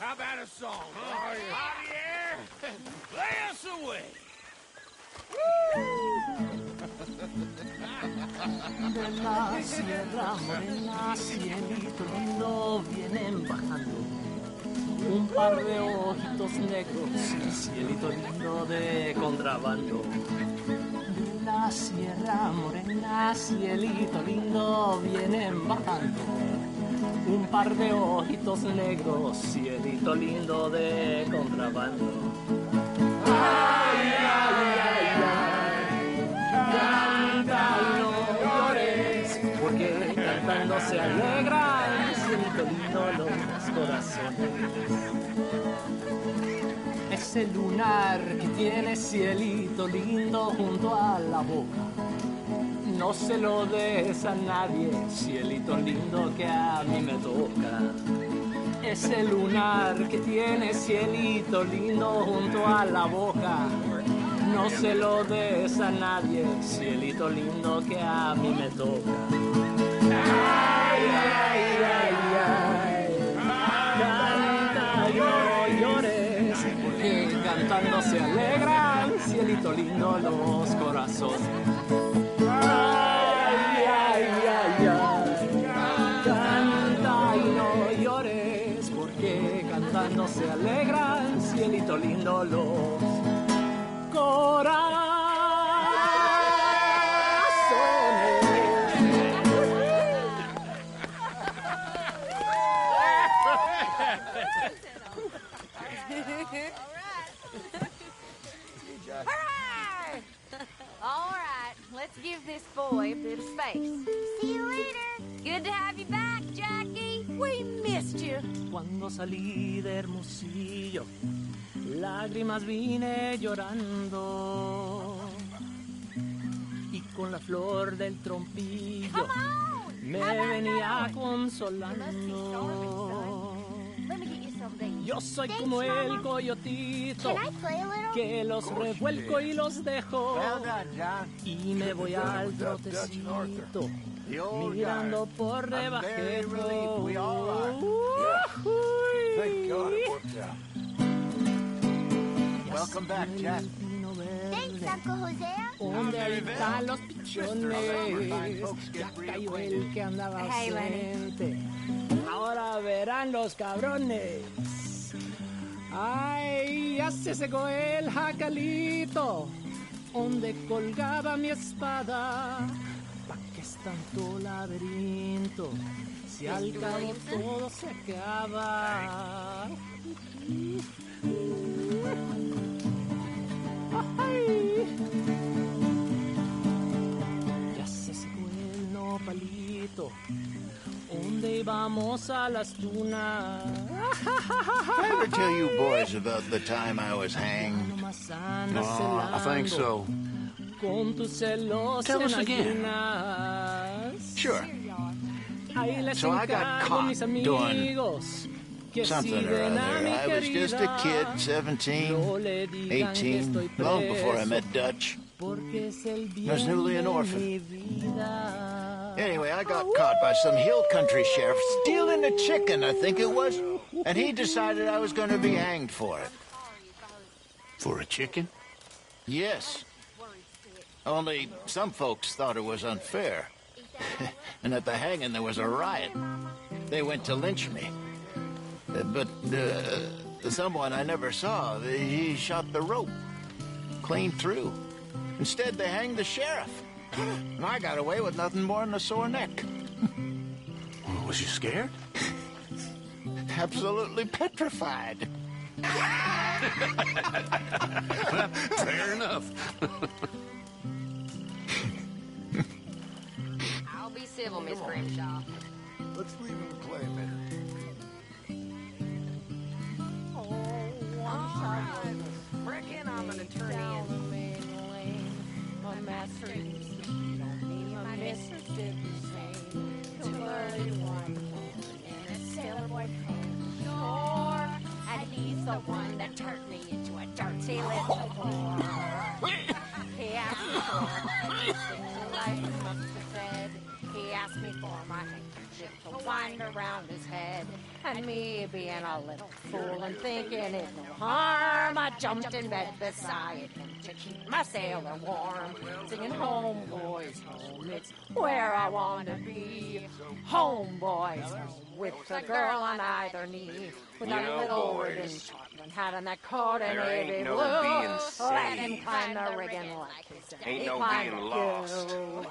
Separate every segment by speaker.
Speaker 1: How about a song? Javier, lay us away.
Speaker 2: De la sierra morena, cielito lindo, vienen bajando un par de ojitos negros, cielito lindo de contrabando. De la sierra morena, cielito lindo, vienen bajando un par de ojitos negros, cielito lindo de contrabando. Ay, ay, ay, ay, canta y no llores, porque cantando se alegran, cielito lindo los corazones. Ese lunar que tiene cielito lindo junto a la boca, no se lo des a nadie, cielito lindo que a mí me toca. Ese lunar que tiene cielito lindo junto a la boca, no se lo des a nadie, cielito lindo que a mí me toca. Ay, ay, ay, ay, canta y no llores, porque cantando se alegran, cielito lindo los corazones. Ay, ay, ay, ay, canta y no llores, porque cantando se alegran, cielito lindo los corazones.
Speaker 3: All right, let's give this boy a bit of space.
Speaker 4: See you later.
Speaker 3: Good to have you back, Jackie. We missed you.
Speaker 2: Cuando salí de Hermosillo, lágrimas vine llorando, y con la flor del trompillo me venía consolando.
Speaker 4: Let me get you something.
Speaker 2: Yo soy como el coyotito
Speaker 4: Can I play a little?
Speaker 2: que los revuelco y los dejo,
Speaker 1: Well done, John.
Speaker 2: y me voy al trotecito mirando por debajo.
Speaker 1: very relieved we all are. Thank God it worked out. Welcome back, Jack.
Speaker 4: Thanks, Uncle Hosea.
Speaker 2: Donde habitan los pichones, ya cayó el que andaba
Speaker 3: Hey, Lenny.
Speaker 2: ausente. Ahora verán los cabrones. Ay, ya se secó el jacalito, donde colgaba mi espada. ¿Pa' qué es tanto laberinto? Si al cabo todo se acaba. Ay. Ya se secó el nopalito, donde íbamos a las tunas.
Speaker 5: Did I ever tell you boys about the time I was hanged?
Speaker 2: Nomás andas
Speaker 6: I think so.
Speaker 2: con tus celos
Speaker 6: Tell us
Speaker 2: en
Speaker 6: again.
Speaker 2: ayunas.
Speaker 5: Sure.
Speaker 2: Ahí les
Speaker 5: So I got
Speaker 2: encargo,
Speaker 5: caught
Speaker 2: mis
Speaker 5: doing
Speaker 2: amigos, que
Speaker 5: Something or
Speaker 2: siguen a
Speaker 5: other.
Speaker 2: mi
Speaker 5: I was just a
Speaker 2: querida.
Speaker 5: kid, 17,
Speaker 2: No le digan que
Speaker 5: 18,
Speaker 2: estoy
Speaker 5: long before I
Speaker 2: preso,
Speaker 5: met Dutch.
Speaker 2: porque es el bien
Speaker 5: was newly an
Speaker 2: de
Speaker 5: orphan.
Speaker 2: mi vida.
Speaker 5: Anyway, I got caught by some hill country sheriff stealing a chicken, I think it was. And he decided I was going to be hanged for it.
Speaker 6: For a chicken?
Speaker 5: Yes. Only some folks thought it was unfair. And at the hanging, there was a riot. They went to lynch me. But someone I never saw, he shot the rope clean through. Instead, they hanged the sheriff. And I got away with nothing more than a sore neck.
Speaker 6: Was you scared?
Speaker 5: Absolutely petrified.
Speaker 6: Fair enough.
Speaker 3: I'll be civil, Miss Grimshaw.
Speaker 1: Let's leave him play a minute.
Speaker 3: Reckon I'm gonna turn in.
Speaker 2: My master used to cheat on me. My mistress did the same. Too early one morning, and a sailor boy came ashore, and he's the one that
Speaker 3: turned me into a dirty little whore. He asked me for my life and must have said. He asked me for my handkerchief to wind around his head. And me being a little fool and thinking it no harm, I jumped in bed beside him to keep my sailor warm, singing home, boys, home, it's where I want to be. Home, boys, home, with a girl on either knee, with that little ribbon Scotland hat and that coat and navy blue. Let him climb the rigging like his daddy
Speaker 7: Ain't no
Speaker 3: climbed
Speaker 7: being
Speaker 3: the
Speaker 7: lost.
Speaker 3: queue.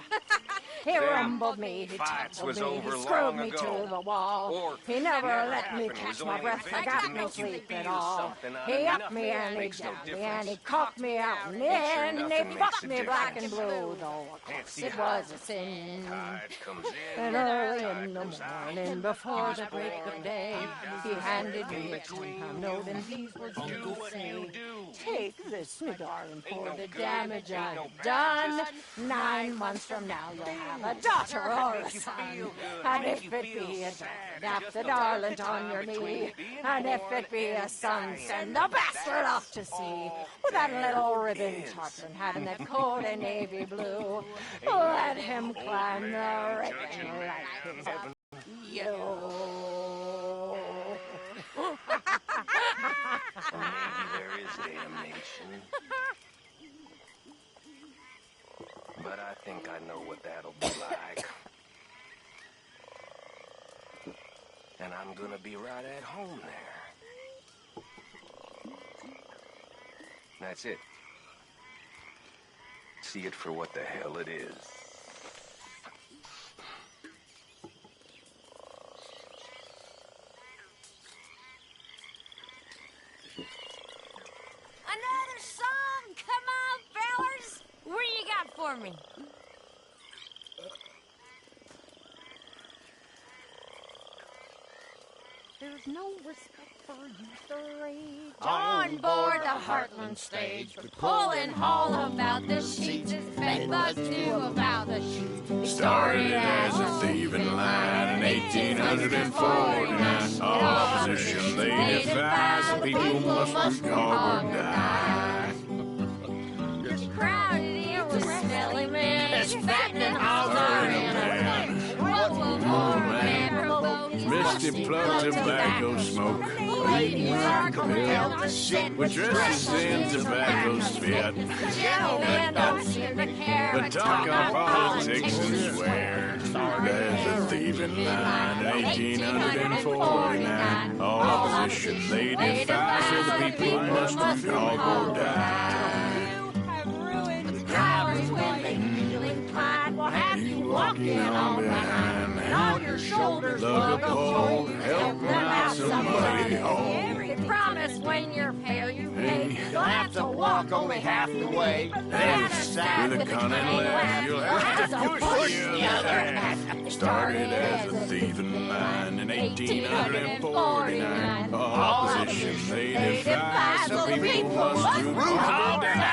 Speaker 3: He rumbled me, he
Speaker 7: fights
Speaker 3: tumbled
Speaker 7: was
Speaker 3: me,
Speaker 7: over
Speaker 3: he screwed
Speaker 7: long
Speaker 3: me
Speaker 7: ago.
Speaker 3: to the wall.
Speaker 7: Or
Speaker 3: He never
Speaker 7: never
Speaker 3: let me
Speaker 7: happened.
Speaker 3: catch
Speaker 7: Was
Speaker 3: my
Speaker 7: only
Speaker 3: breath,
Speaker 7: invented
Speaker 3: got
Speaker 7: to
Speaker 3: me
Speaker 7: make you
Speaker 3: sleep at
Speaker 7: feel
Speaker 3: all.
Speaker 7: something out
Speaker 3: He
Speaker 7: of
Speaker 3: upped me
Speaker 7: nothing.
Speaker 3: and he
Speaker 7: Makes no
Speaker 3: downed me and he
Speaker 7: difference.
Speaker 3: cocked me out and
Speaker 7: Ain't sure
Speaker 3: in.
Speaker 7: nothing
Speaker 3: He
Speaker 7: makes
Speaker 3: fucked
Speaker 7: a
Speaker 3: me black and
Speaker 7: difference.
Speaker 3: blue, though of course
Speaker 7: Fancy
Speaker 3: it
Speaker 7: how
Speaker 3: was a sin.
Speaker 7: tide comes in,
Speaker 3: And early
Speaker 7: tide
Speaker 3: in the
Speaker 7: goes out.
Speaker 3: morning, before the break of day, he handed me a 10-pound note, and these words he
Speaker 7: Do
Speaker 3: would
Speaker 7: what
Speaker 3: say:
Speaker 7: you do.
Speaker 3: "Take this, me darling, for
Speaker 7: no
Speaker 3: the
Speaker 7: good,
Speaker 3: damage
Speaker 7: ain't
Speaker 3: I've
Speaker 7: no bad,
Speaker 3: done.
Speaker 7: just
Speaker 3: 9 months from now, you'll have a daughter or a
Speaker 7: Make you
Speaker 3: son.
Speaker 7: feel good,
Speaker 3: And
Speaker 7: make
Speaker 3: if
Speaker 7: you
Speaker 3: it
Speaker 7: feel
Speaker 3: be a
Speaker 7: sad.
Speaker 3: daughter, nap
Speaker 7: Just
Speaker 3: the
Speaker 7: a
Speaker 3: darling
Speaker 7: little
Speaker 3: on
Speaker 7: time
Speaker 3: your
Speaker 7: between
Speaker 3: knee.
Speaker 7: being
Speaker 3: And if
Speaker 7: born
Speaker 3: it be a
Speaker 7: and
Speaker 3: son,
Speaker 7: dying.
Speaker 3: send the bastard off to sea.
Speaker 7: all
Speaker 3: With that
Speaker 7: there
Speaker 3: little ribbon
Speaker 7: is.
Speaker 3: tartan hat and that coat and navy blue. Let him climb the rigging like his you."
Speaker 7: Maybe there is damnation. But I think I know what that'll be like. And I'm gonna be right at home there. That's it. See it for what the hell it is.
Speaker 3: Another song! Come on, fellers! What do you got for me? There's no respect for youth or age on board the Heartland stage. But pulling all about the sheets is bedbugs knew about the sheets.
Speaker 1: Started as a thieving line in 1849. All opposition they defied, the people must go or die.
Speaker 3: Crowded in with smelly men, as fattening hogs are in a what will more memorable?
Speaker 1: Misty plug tobacco smoke.
Speaker 3: Ladies are compelled to sit
Speaker 1: With dresses in tobacco spit.
Speaker 3: Gentlemen don't seem to care,
Speaker 1: But talk on politics and swear. There's a thieving line in 1849. All opposition they defy, so the people must all go die.
Speaker 3: Drivers, when they feel inclined, will have you walking on behind. And on your shoulders,
Speaker 1: Lug a pole, help them out somebody home.
Speaker 3: Every promise when you're pale, you pay. You'll have to walk only half the way.
Speaker 1: With a cunning left, you'll have to push the other half. Started as a thieving line in 1849. All opposition they defy, so people must root or die.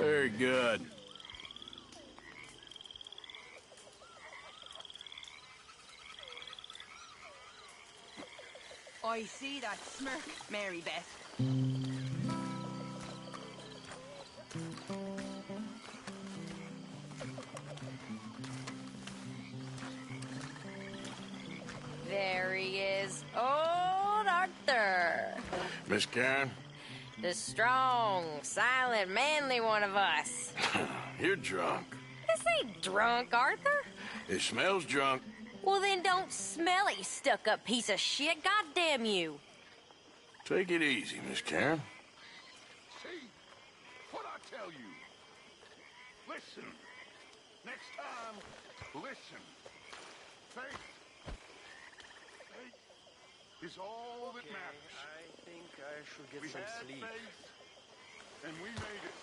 Speaker 1: Very good.
Speaker 8: I see that smirk, Mary Beth.
Speaker 3: There he is, old Arthur.
Speaker 1: Miss Karen,
Speaker 3: The strong, silent, manly one of us.
Speaker 1: you're drunk.
Speaker 3: This ain't drunk, Arthur.
Speaker 1: It smells drunk.
Speaker 3: Well, then don't smell it, you stuck-up piece of shit. Goddamn you.
Speaker 1: Take it easy, Miss Karen.
Speaker 6: See? What I tell you? Listen. Next time, listen. Faith. Faith is all that matters.
Speaker 7: I think I should get
Speaker 6: We
Speaker 7: some
Speaker 6: had
Speaker 7: sleep.
Speaker 6: faith, and we made it.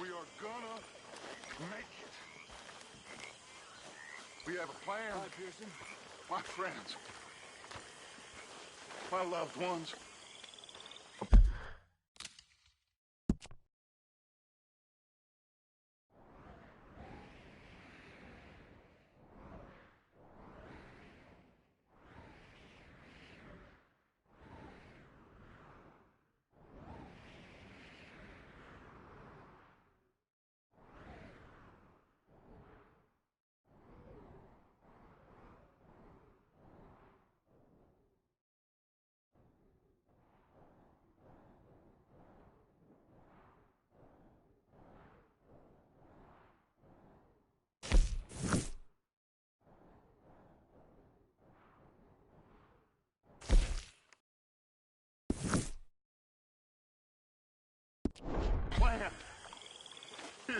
Speaker 6: We are gonna make it. We have a plan, Pearson. My friends. My loved ones.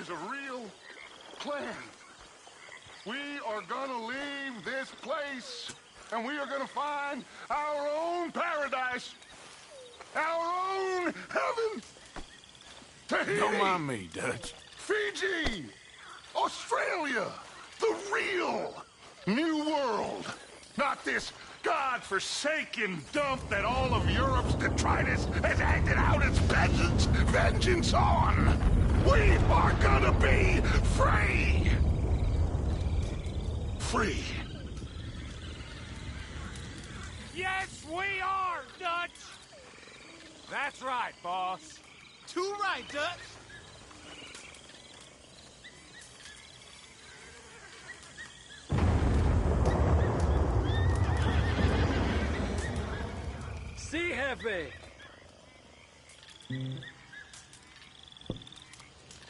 Speaker 6: is a real plan. We are gonna leave this place, and we are gonna find our own paradise, our own heaven. Tahiti,
Speaker 1: Don't mind me, Dutch.
Speaker 6: Fiji, Australia, the real new world. Not this God-forsaken dump that all of Europe's detritus has acted out its vengeance on. We are gonna be free. Free.
Speaker 9: Yes, we are, Dutch! That's right, boss.
Speaker 2: Too right, Dutch. See, Hefe.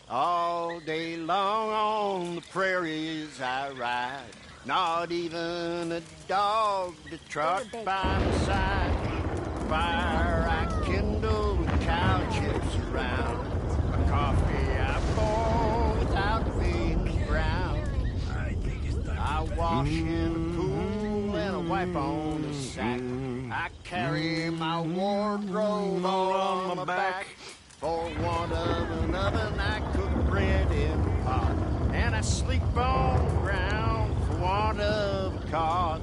Speaker 5: All day long on the prairies I ride. Not even a dog to trot by my side. Fire I kindle with cow chips around. A coffee I pour without being brown. I wash in the pool and I wipe on the sack. I carry my wardrobe all on my back. For want of an oven, I cook bread in the pot. And I sleep on the ground for want of a cot.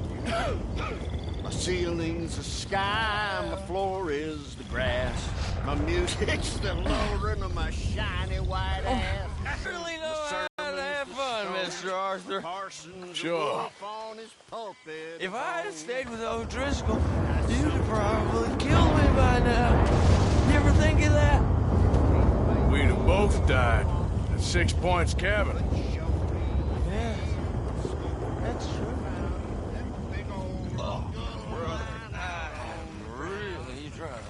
Speaker 5: My ceiling's the sky, my floor is the grass. My music's the lowering of my shiny white ass.
Speaker 10: I really know how to have fun, Mr. Arthur.
Speaker 1: Sure.
Speaker 10: If I had stayed with O'Driscoll, you'd have probably killed me by now. You ever think of that?
Speaker 1: We'd have both died at 6 Points cabin.
Speaker 10: Yeah, that's true. I'm really drunk.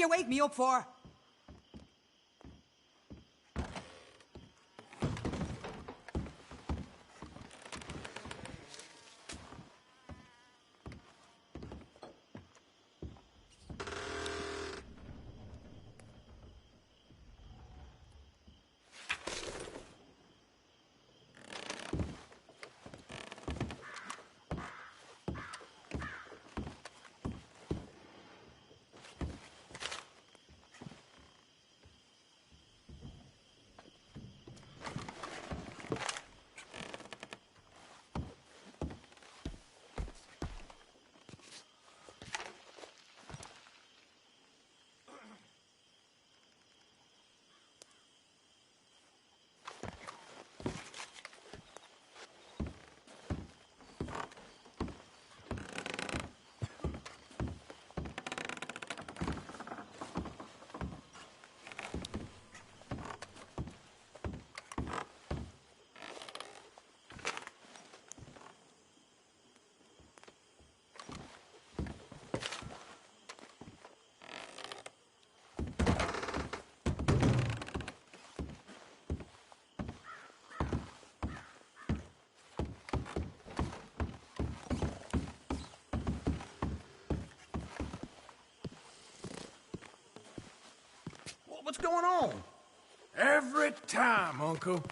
Speaker 8: you wake me up for?
Speaker 9: What's going on? Every time, Uncle.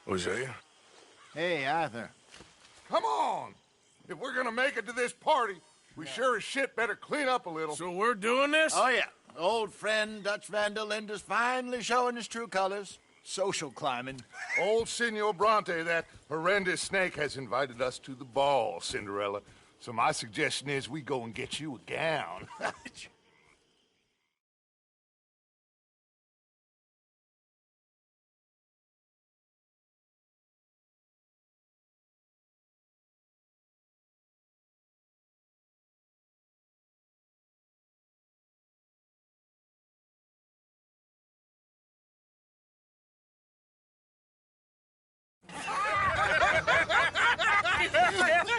Speaker 9: Hosea?
Speaker 5: Hey, Arthur.
Speaker 6: Come on! If we're gonna make it to this party, we sure as shit better clean up a little.
Speaker 9: So we're doing this?
Speaker 5: Oh, yeah. Old friend Dutch Van der Linde's finally showing his true colors. Social climbing.
Speaker 6: Old Senor Bronte, that horrendous snake, has invited us to the ball, Cinderella. So my suggestion is we go and get you a gown.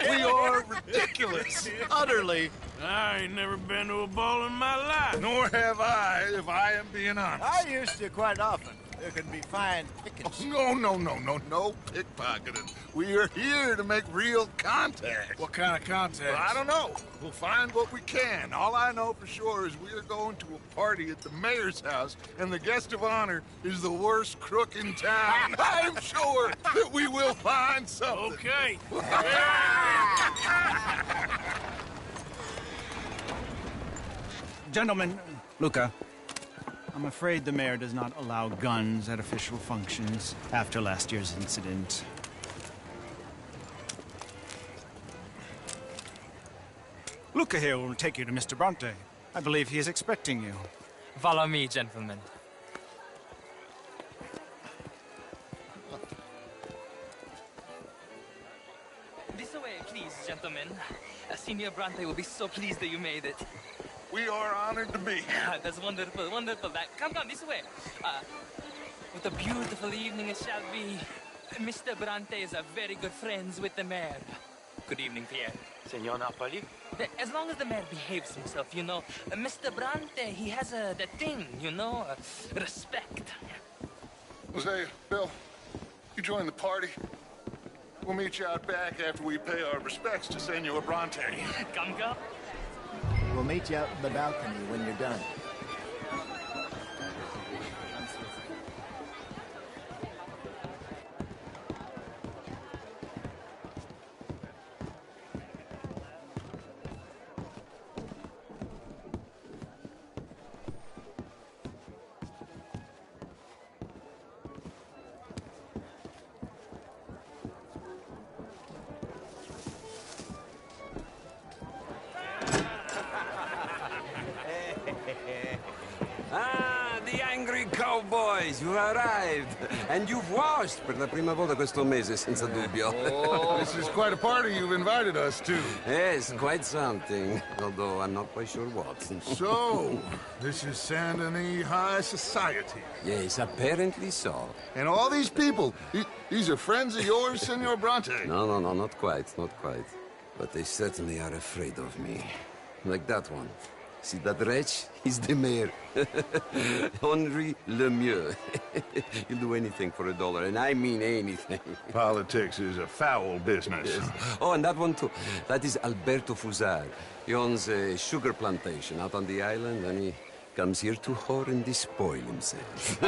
Speaker 9: We are ridiculous.
Speaker 5: Utterly.
Speaker 9: I ain't never been to a ball in my life.
Speaker 6: Nor have I, if I am being honest.
Speaker 5: I used to quite often. There can be fine pickings.
Speaker 6: No pickpocketing. We are here to make real contact.
Speaker 9: What kind of contact?
Speaker 6: Well, I don't know. We'll find what we can. All I know for sure is we are going to a party at the mayor's house, and the guest of honor is the worst crook in town. I'm sure that we will find something.
Speaker 9: Okay.
Speaker 11: Gentlemen, Luca, I'm afraid the mayor does not allow guns at official functions after last year's incident. Luca here will take you to Mr. Bronte. I believe he is expecting you.
Speaker 12: Follow me, gentlemen. This way, please, gentlemen. Senior Bronte will be so pleased that you made it.
Speaker 6: We are honored to be here.
Speaker 12: That's wonderful, wonderful. Come, this way. What a beautiful evening it shall be. Mr. Bronte is a very good friends with the mayor. Good evening, Pierre.
Speaker 7: Senor Napoli?
Speaker 12: As long as the mayor behaves himself, you know. Mr. Bronte, he has that thing, you know, respect.
Speaker 6: Jose, Bill, you join the party. We'll meet you out back after we pay our respects to Senor Bronte.
Speaker 12: Come.
Speaker 5: We'll meet you out in the balcony when you're done.
Speaker 13: The angry cowboys, you arrived. And you've washed per la prima volta questo mese, senza dubbio.
Speaker 6: Oh, this is quite a party you've invited us to.
Speaker 13: Yes, quite something. Although I'm not quite sure what.
Speaker 6: So, this is Saint Denis High Society.
Speaker 13: Yes, apparently so.
Speaker 6: And all these people, these are friends of yours, Senor Bronte?
Speaker 13: No, not quite. But they certainly are afraid of me. Like that one. See that wretch? He's the mayor. Henri Lemieux. He'll do anything for $1, and I mean anything.
Speaker 6: Politics is a foul business.
Speaker 13: Yes. Oh, and that one too. That is Alberto Fusar. He owns a sugar plantation out on the island, and he comes here to whore and despoil himself.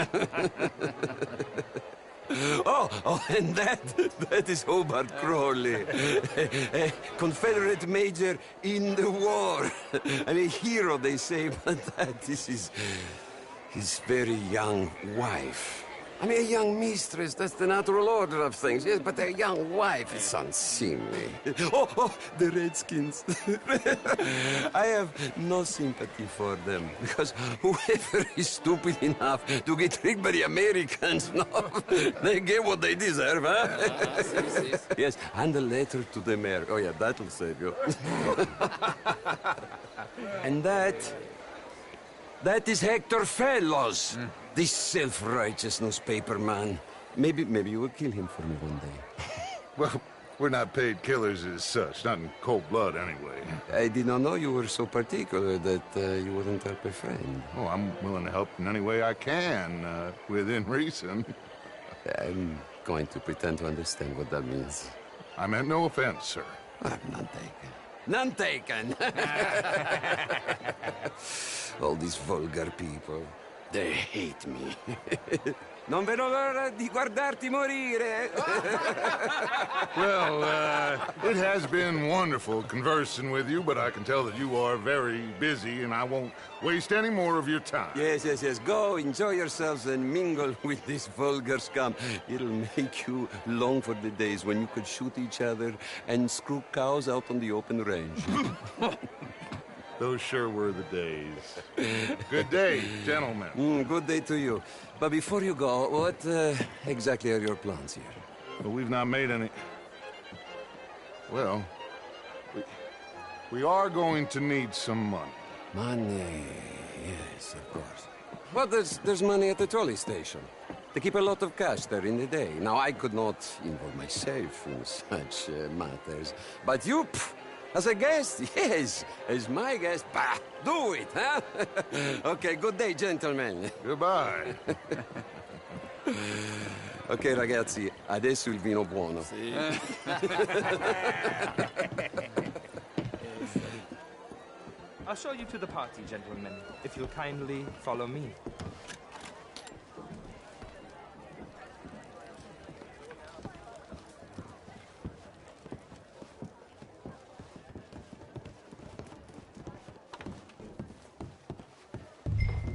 Speaker 13: Oh, and that is Hobart Crawley, a Confederate major in the war. I mean, a hero, they say, but that is his very young wife. I mean, a young mistress, that's the natural order of things, yes, but a young wife is unseemly. Oh, the Redskins. I have no sympathy for them, because whoever is stupid enough to get tricked by the Americans, no, they get what they deserve, huh? Yes, and a letter to the mayor. Oh, yeah, that'll save you. And that is Hector Fellows. This self-righteous newspaper man. Maybe you will kill him for me one day.
Speaker 6: Well, we're not paid killers as such, not in cold blood anyway.
Speaker 13: I did not know you were so particular that you wouldn't help a friend.
Speaker 6: Oh, I'm willing to help in any way I can, within reason.
Speaker 13: I'm going to pretend to understand what that means.
Speaker 6: I meant no offense, sir.
Speaker 13: None taken. None taken! All these vulgar people. They hate me. Non vedo l'ora di guardarti morire.
Speaker 6: Well, it has been wonderful conversing with you, but I can tell that you are very busy, and I won't waste any more of your time.
Speaker 13: Yes. Go, enjoy yourselves, and mingle with this vulgar scum. It'll make you long for the days when you could shoot each other and screw cows out on the open range.
Speaker 6: Those sure were the days. Good day, gentlemen.
Speaker 13: Good day to you. But before you go, what exactly are your plans here?
Speaker 6: Well, we've not made any... Well, we are going to need some money.
Speaker 13: Money, yes, of course. Well, there's money at the trolley station. They keep a lot of cash there in the day. Now, I could not involve myself in such matters. But you... As a guest? Yes. As my guest? Bah, do it, huh? Okay, good day, gentlemen.
Speaker 6: Goodbye.
Speaker 13: Ok, ragazzi, adesso il vino buono.
Speaker 12: Sì. I'll show you to the party, gentlemen, if you'll kindly follow me.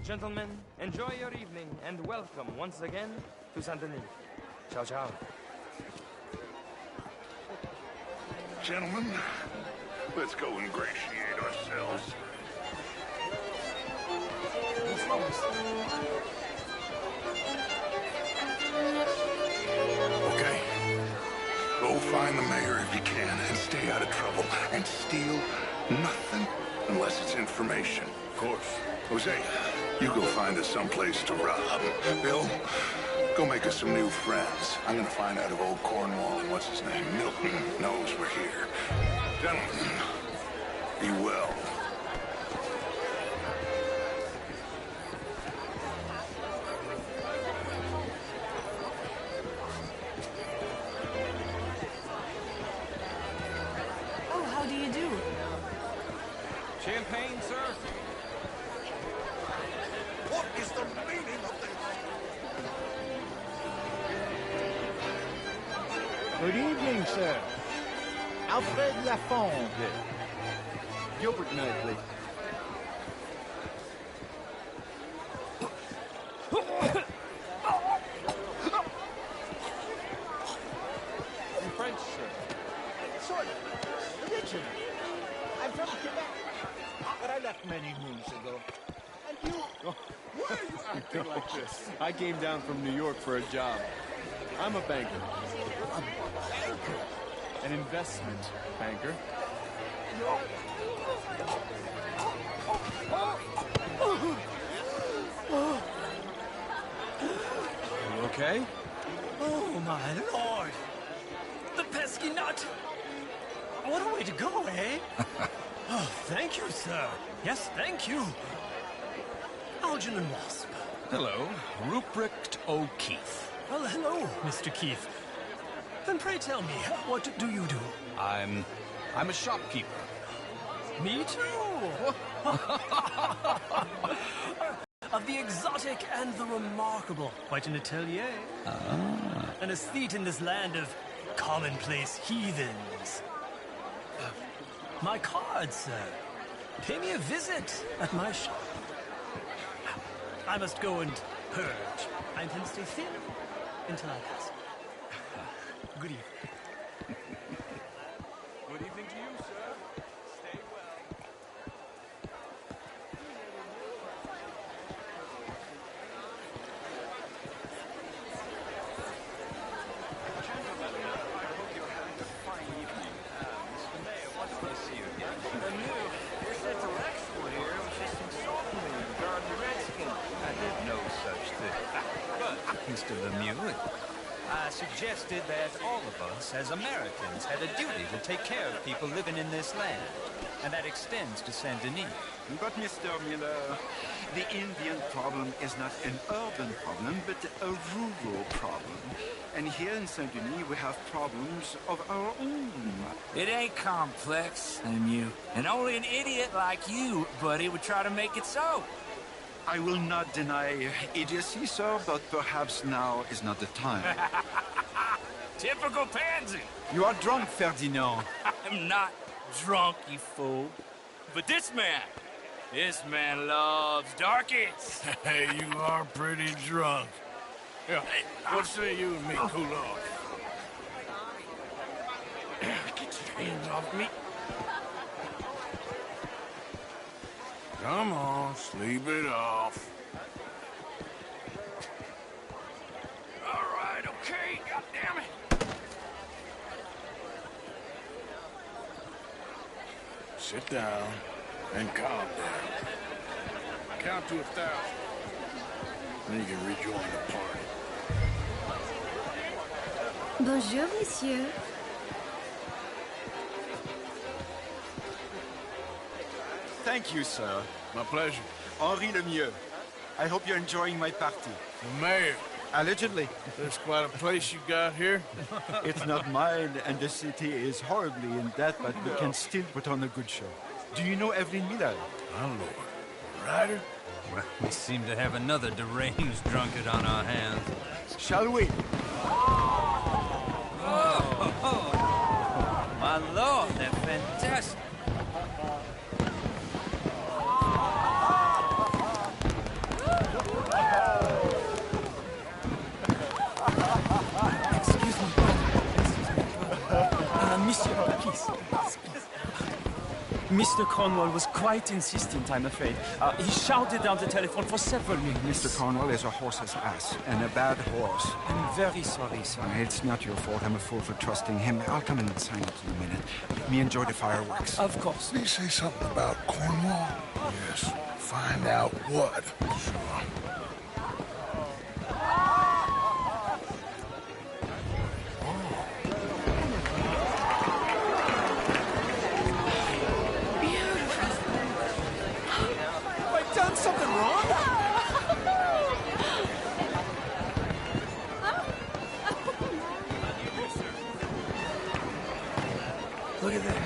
Speaker 12: Gentlemen, enjoy your evening and welcome once again to Saint Denis. Ciao, ciao.
Speaker 6: Gentlemen, let's go ingratiate ourselves. Okay. Go find the mayor if you can and stay out of trouble. And steal nothing unless it's information. course. Jose, you go find us someplace to rob. Bill, go make us some new friends. I'm gonna find out if old Cornwall and what's his name, Milton, knows we're here. Gentlemen, be well.
Speaker 8: Oh, how do you do?
Speaker 9: Champagne, sir?
Speaker 6: What is the meaning of this?
Speaker 5: Good evening, sir. Alfred Lafond.
Speaker 9: Gilbert Knightley. In French, sir.
Speaker 5: Sort of. Originally. I'm from Quebec. But I left many moons ago. And you...
Speaker 9: Why are you acting like this? I came down from New York for a job. I'm a banker.
Speaker 5: A banker?
Speaker 9: An investment banker. You okay?
Speaker 2: Oh, my lord! The pesky nut! What a way to go, eh? Oh, thank you, sir. Yes, thank you. Algernon Wasp.
Speaker 9: Hello, Ruprecht O'Keefe.
Speaker 2: Well, hello, Mr. Keefe. Then pray tell me, what do you do?
Speaker 9: I'm a shopkeeper.
Speaker 2: Me too! Of the exotic and the remarkable. Quite an atelier. An aesthete in this land of commonplace heathens. My card, sir. Pay me a visit at my shop. I must go and purge. I intend to stay thin until I pass. Good evening.
Speaker 9: Good evening to you, sir. Stay well.
Speaker 14: Mr. Lemieux, I suggested that all of us as Americans had a duty to take care of people living in this land, and that extends to Saint Denis.
Speaker 15: But, Mr. Miller, the Indian problem is not an urban problem, but a rural problem. And here in Saint Denis, we have problems of our own.
Speaker 16: It ain't complex, Lemieux. And only an idiot like you, buddy, would try to make it so.
Speaker 15: I will not deny idiocy, sir, but perhaps now is not the time.
Speaker 16: Typical pansy.
Speaker 15: You are drunk, Ferdinand.
Speaker 16: I'm not drunk, you fool. But this man loves darkies.
Speaker 1: Hey, you are pretty drunk. Yeah, what say you and me cool off? Get your hands off me. Come on, sleep it off.
Speaker 16: All right, okay, goddammit.
Speaker 1: Sit down and calm down. Count to 1,000. Then you can rejoin the party.
Speaker 4: Bonjour, monsieur.
Speaker 15: Thank you, sir.
Speaker 1: My pleasure.
Speaker 15: Henri Lemieux. I hope you're enjoying my party.
Speaker 1: The mayor.
Speaker 15: Allegedly.
Speaker 1: There's quite a place you got here.
Speaker 15: It's not mine, and the city is horribly in debt, but we can still put on a good show. Do you know Evelyn Vidal?
Speaker 1: My lord. Ryder?
Speaker 14: Well, we seem to have another deranged drunkard on our hands.
Speaker 15: Shall we?
Speaker 14: Oh, my lord, they're fantastic.
Speaker 2: Monsieur, please. Mr. Cornwall was quite insistent, I'm afraid. He shouted down the telephone for several minutes.
Speaker 15: Mr. Cornwall is a horse's ass, and a bad horse.
Speaker 2: I'm very sorry, sir.
Speaker 15: It's not your fault. I'm a fool for trusting him. I'll come in and sign it in a minute. Let me enjoy the fireworks.
Speaker 2: Of course.
Speaker 6: Did he say something about Cornwall?
Speaker 1: Yes.
Speaker 6: Find out what?
Speaker 9: Have I done something wrong?
Speaker 7: Look at that.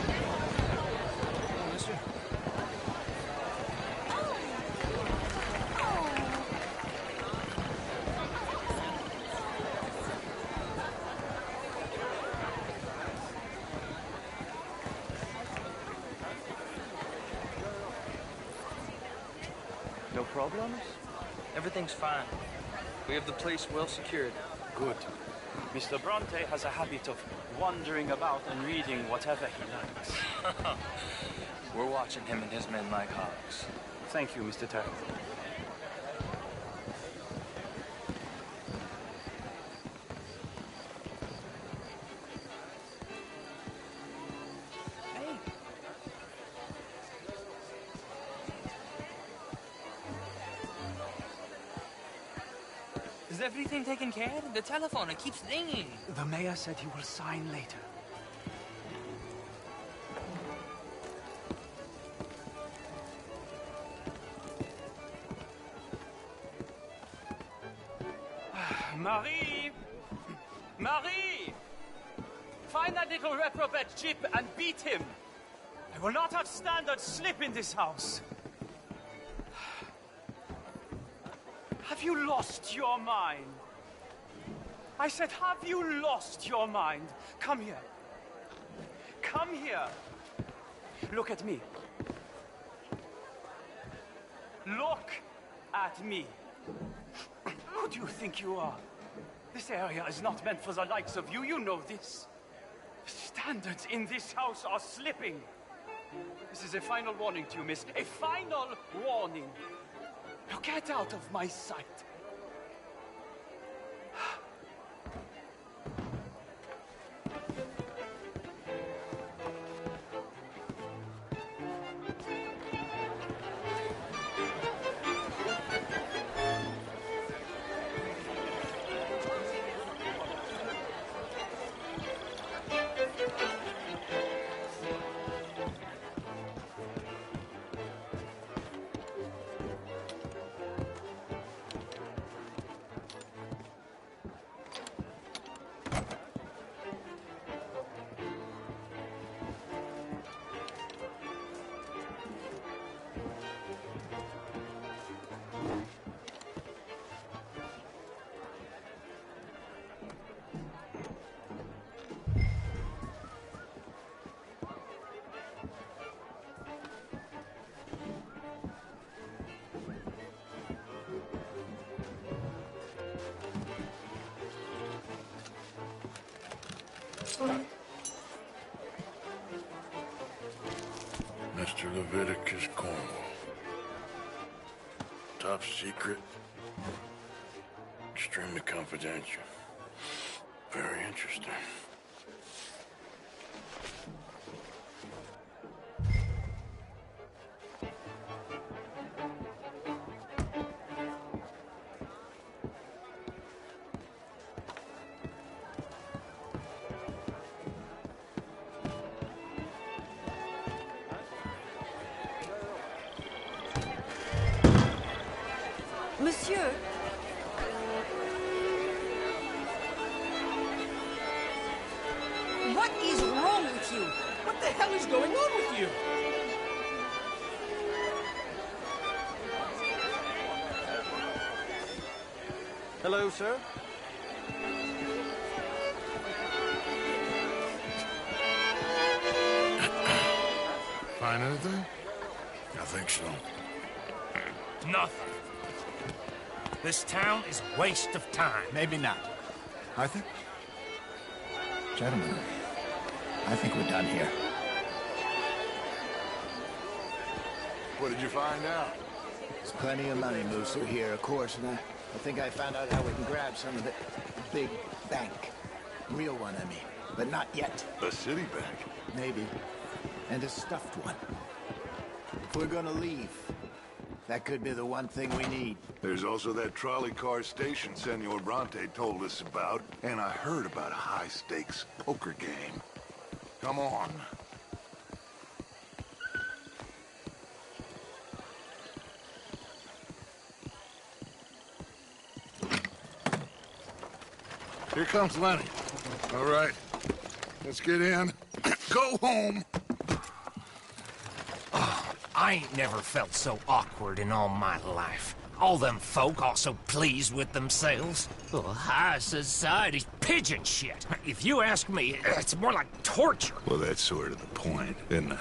Speaker 12: No problems? Everything's fine. We have the place well secured.
Speaker 17: Good. Mr. Bronte has a habit of wandering about and reading whatever he likes.
Speaker 12: We're watching him and his men like hawks.
Speaker 17: Thank you, Mr. Tarrant.
Speaker 12: Is everything taken care of? The telephone, it keeps ringing.
Speaker 17: The mayor said he will sign later. Marie! Marie! Find that little reprobate Chip and beat him. I will not have standard slip in this house. Have you lost your mind? I said, have you lost your mind? Come here. Come here. Look at me. Look at me. Who do you think you are? This area is not meant for the likes of you. You know this. The standards in this house are slipping. This is a final warning to you, miss. A final warning. Now get out of my sight.
Speaker 6: Mr. Leviticus Cornwall. Top secret. Extremely confidential. Very interesting.
Speaker 4: Monsieur, what is wrong with you?
Speaker 9: What the hell is going on with you?
Speaker 11: Hello, sir.
Speaker 6: Find anything? I think so.
Speaker 18: Nothing. This town is a waste of time.
Speaker 11: Maybe not. Arthur?
Speaker 5: Gentlemen, I think we're done here.
Speaker 6: What did you find out?
Speaker 5: There's plenty of money moves through here, of course, and I think I found out how we can grab some of it. Big bank. Real one, I mean. But not yet.
Speaker 6: A city bank?
Speaker 5: Maybe. And a stuffed one. If we're gonna leave, That could be the one thing we need.
Speaker 6: There's also that trolley car station Senor Bronte told us about, and I heard about a high-stakes poker game. Come on. Here comes Lenny. All right, let's get in. Go home.
Speaker 18: Oh, I ain't never felt so awkward in all my life. All them folk all so pleased with themselves. Oh, high society's pigeon shit. If you ask me, it's more like torture.
Speaker 6: Well, that's sort of the point, isn't it?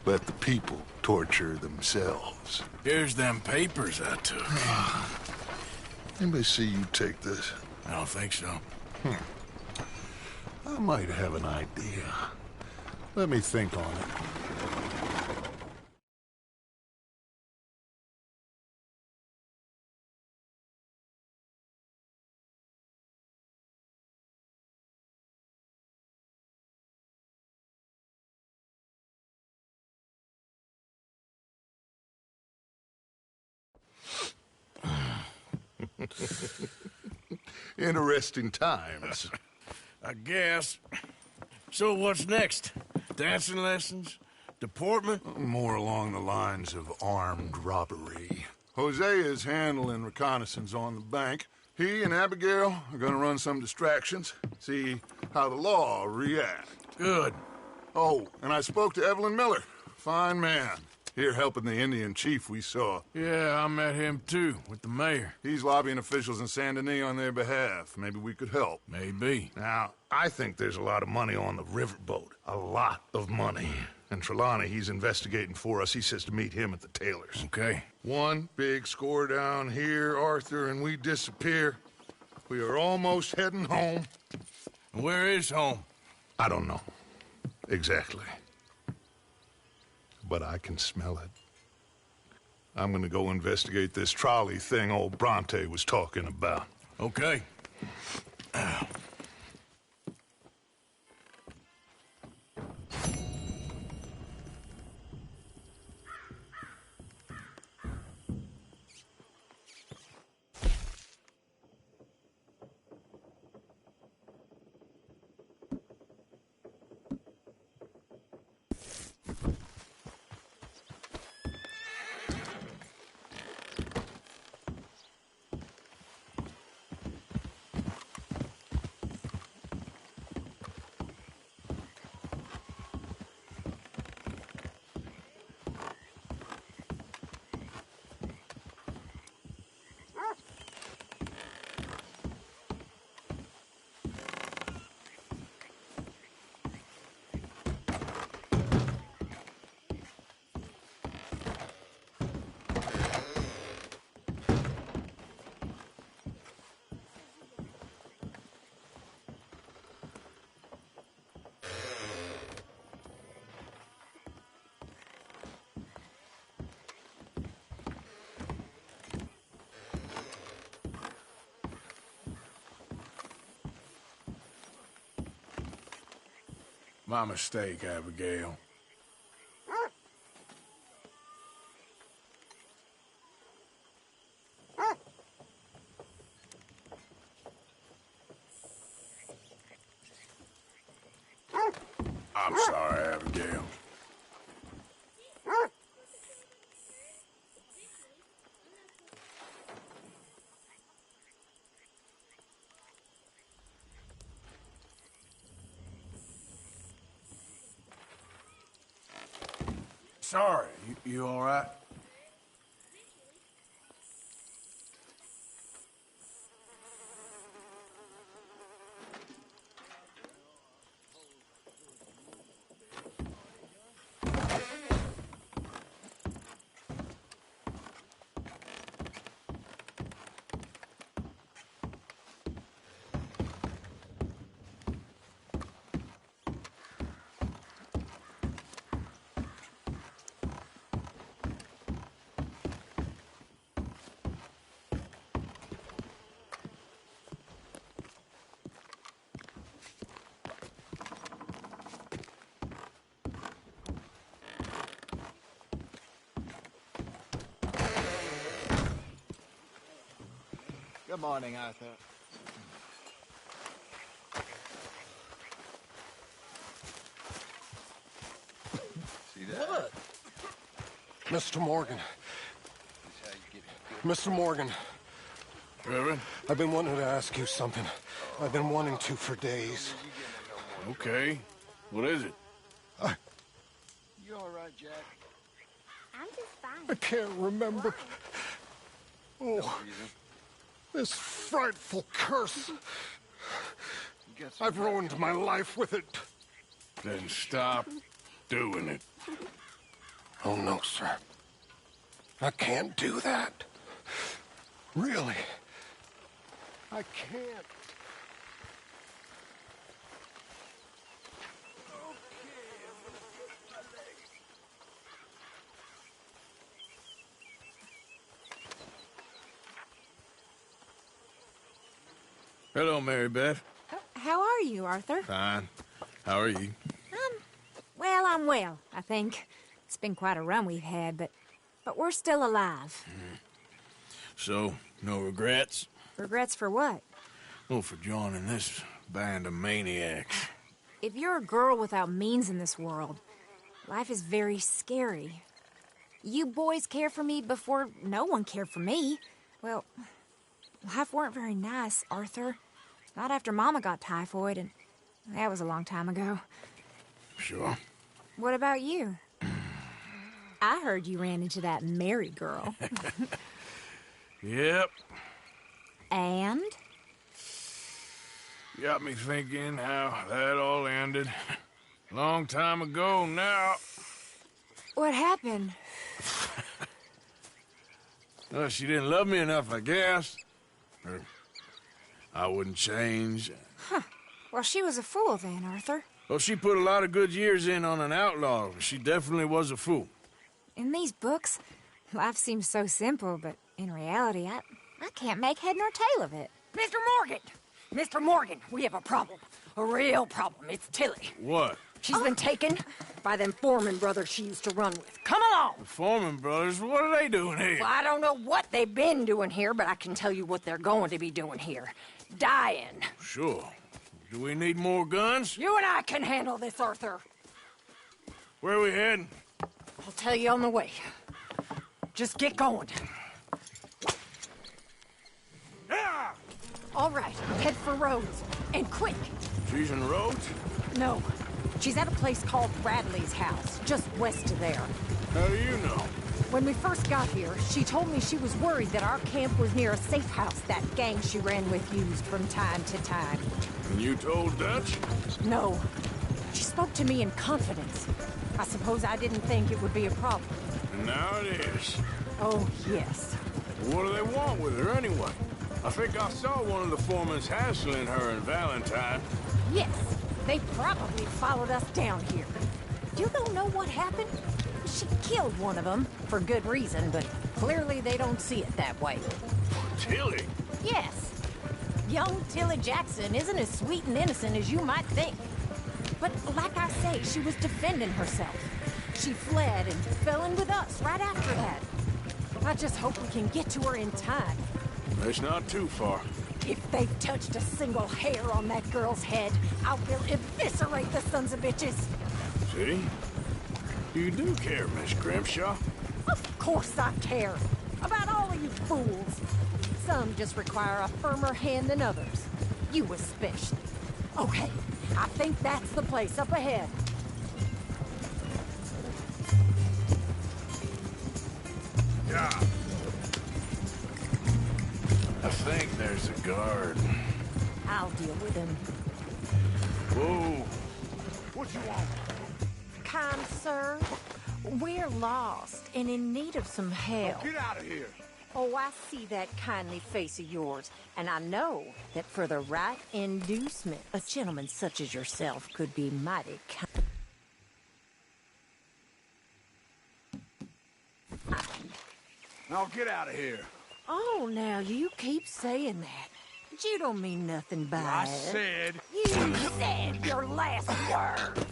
Speaker 6: Let the people torture themselves.
Speaker 1: Here's them papers I took.
Speaker 6: Anybody see you take this?
Speaker 1: I don't think so.
Speaker 6: I might have an idea. Let me think on it. Interesting times.
Speaker 1: I guess. So what's next? Dancing lessons? Deportment?
Speaker 6: More along the lines of armed robbery. Hosea is handling reconnaissance on the bank. He and Abigail are gonna run some distractions, see how the law reacts.
Speaker 1: Good.
Speaker 6: Oh, and I spoke to Evelyn Miller. Fine man. Here helping the Indian chief we saw.
Speaker 1: Yeah, I met him too, with the mayor.
Speaker 6: He's lobbying officials in Saint Denis on their behalf. Maybe we could help.
Speaker 1: Maybe.
Speaker 6: Now, I think there's a lot of money on the riverboat. A lot of money. And Trelawney, he's investigating for us. He says to meet him at the Taylor's.
Speaker 1: Okay.
Speaker 6: One big score down here, Arthur, and we disappear. We are almost heading home.
Speaker 1: Where is home?
Speaker 6: I don't know. Exactly. But I can smell it. I'm gonna go investigate this trolley thing old Bronte was talking about.
Speaker 1: Okay. My mistake, Abigail. I'm sorry, Abigail. Sorry, you all right?
Speaker 2: Good morning, Arthur.
Speaker 19: See that? What? Mr. Morgan. Mr. Morgan.
Speaker 6: Reverend?
Speaker 19: I've been wanting to ask you something. I've been wanting to for days.
Speaker 6: Okay. What is it?
Speaker 5: You all right, Jack?
Speaker 3: I'm just fine.
Speaker 19: I can't remember. Oh, this frightful curse. I've ruined my life with it.
Speaker 6: Then stop doing it.
Speaker 19: Oh, no, sir. I can't do that. Really. I can't.
Speaker 6: Hello, Mary Beth.
Speaker 20: How are you, Arthur?
Speaker 6: Fine. How are you?
Speaker 20: Well, I'm well, I think. It's been quite a run we've had, but we're still alive.
Speaker 6: So, no regrets?
Speaker 20: Regrets for what?
Speaker 6: Well, for joining this band of maniacs.
Speaker 20: If you're a girl without means in this world, life is very scary. You boys cared for me before no one cared for me. Well, life weren't very nice, Arthur. Not after Mama got typhoid, and that was a long time ago.
Speaker 6: Sure.
Speaker 20: What about you? I heard you ran into that Mary girl.
Speaker 6: Yep.
Speaker 20: And?
Speaker 6: Got me thinking how that all ended. Long time ago now.
Speaker 20: What happened?
Speaker 6: Well, she didn't love me enough, I guess. Or I wouldn't change.
Speaker 20: Huh. Well, she was a fool then, Arthur.
Speaker 6: Well, she put a lot of good years in on an outlaw. She definitely was a fool.
Speaker 20: In these books, life seems so simple, but in reality, I can't make head nor tail of it.
Speaker 4: Mr. Morgan! Mr. Morgan, we have a problem. A real problem. It's Tilly.
Speaker 6: What?
Speaker 4: She's been taken by them Foreman brothers she used to run with. Come along!
Speaker 6: The Foreman brothers? What are they doing here?
Speaker 4: Well, I don't know what they've been doing here, but I can tell you what they're going to be doing here. Dying.
Speaker 6: Sure. Do we need more guns?
Speaker 4: You and I can handle this, Arthur.
Speaker 6: Where are we heading?
Speaker 4: I'll tell you on the way. Just get going.
Speaker 6: Yeah!
Speaker 4: All right, head for Rhodes. And quick.
Speaker 6: She's in Rhodes?
Speaker 4: No. She's at a place called Bradley's house, just west of there.
Speaker 6: How do you know?
Speaker 4: When we first got here, she told me she was worried that our camp was near a safe house that gang she ran with used from time to time.
Speaker 6: And you told Dutch?
Speaker 4: No. She spoke to me in confidence. I suppose I didn't think it would be a problem.
Speaker 6: And now it is.
Speaker 4: Oh, yes.
Speaker 6: What do they want with her anyway? I think I saw one of the foremans hassling her and Valentine.
Speaker 4: Yes. They probably followed us down here. You don't know what happened? She killed one of them, for good reason, but clearly they don't see it that way.
Speaker 6: Tilly?
Speaker 4: Yes. Young Tilly Jackson isn't as sweet and innocent as you might think. But like I say, she was defending herself. She fled and fell in with us right after that. I just hope we can get to her in time.
Speaker 6: It's not too far.
Speaker 4: If they've touched a single hair on that girl's head, I will eviscerate the sons of bitches.
Speaker 6: See? You do care, Miss Grimshaw.
Speaker 4: Of course I care. About all of you fools. Some just require a firmer hand than others. You especially. Okay, I think that's the place up ahead.
Speaker 6: Yeah. I think there's a guard.
Speaker 4: I'll deal with him.
Speaker 6: Whoa. What you want?
Speaker 4: Kind sir, we're lost and in need of some help.
Speaker 6: Get out of here.
Speaker 4: Oh, I see that kindly face of yours, and I know that for the right inducement, a gentleman such as yourself could be mighty kind.
Speaker 6: Now get out of here.
Speaker 4: Oh, now you keep saying that. But you don't mean nothing by
Speaker 6: I
Speaker 4: it.
Speaker 6: said...
Speaker 4: You said your last words.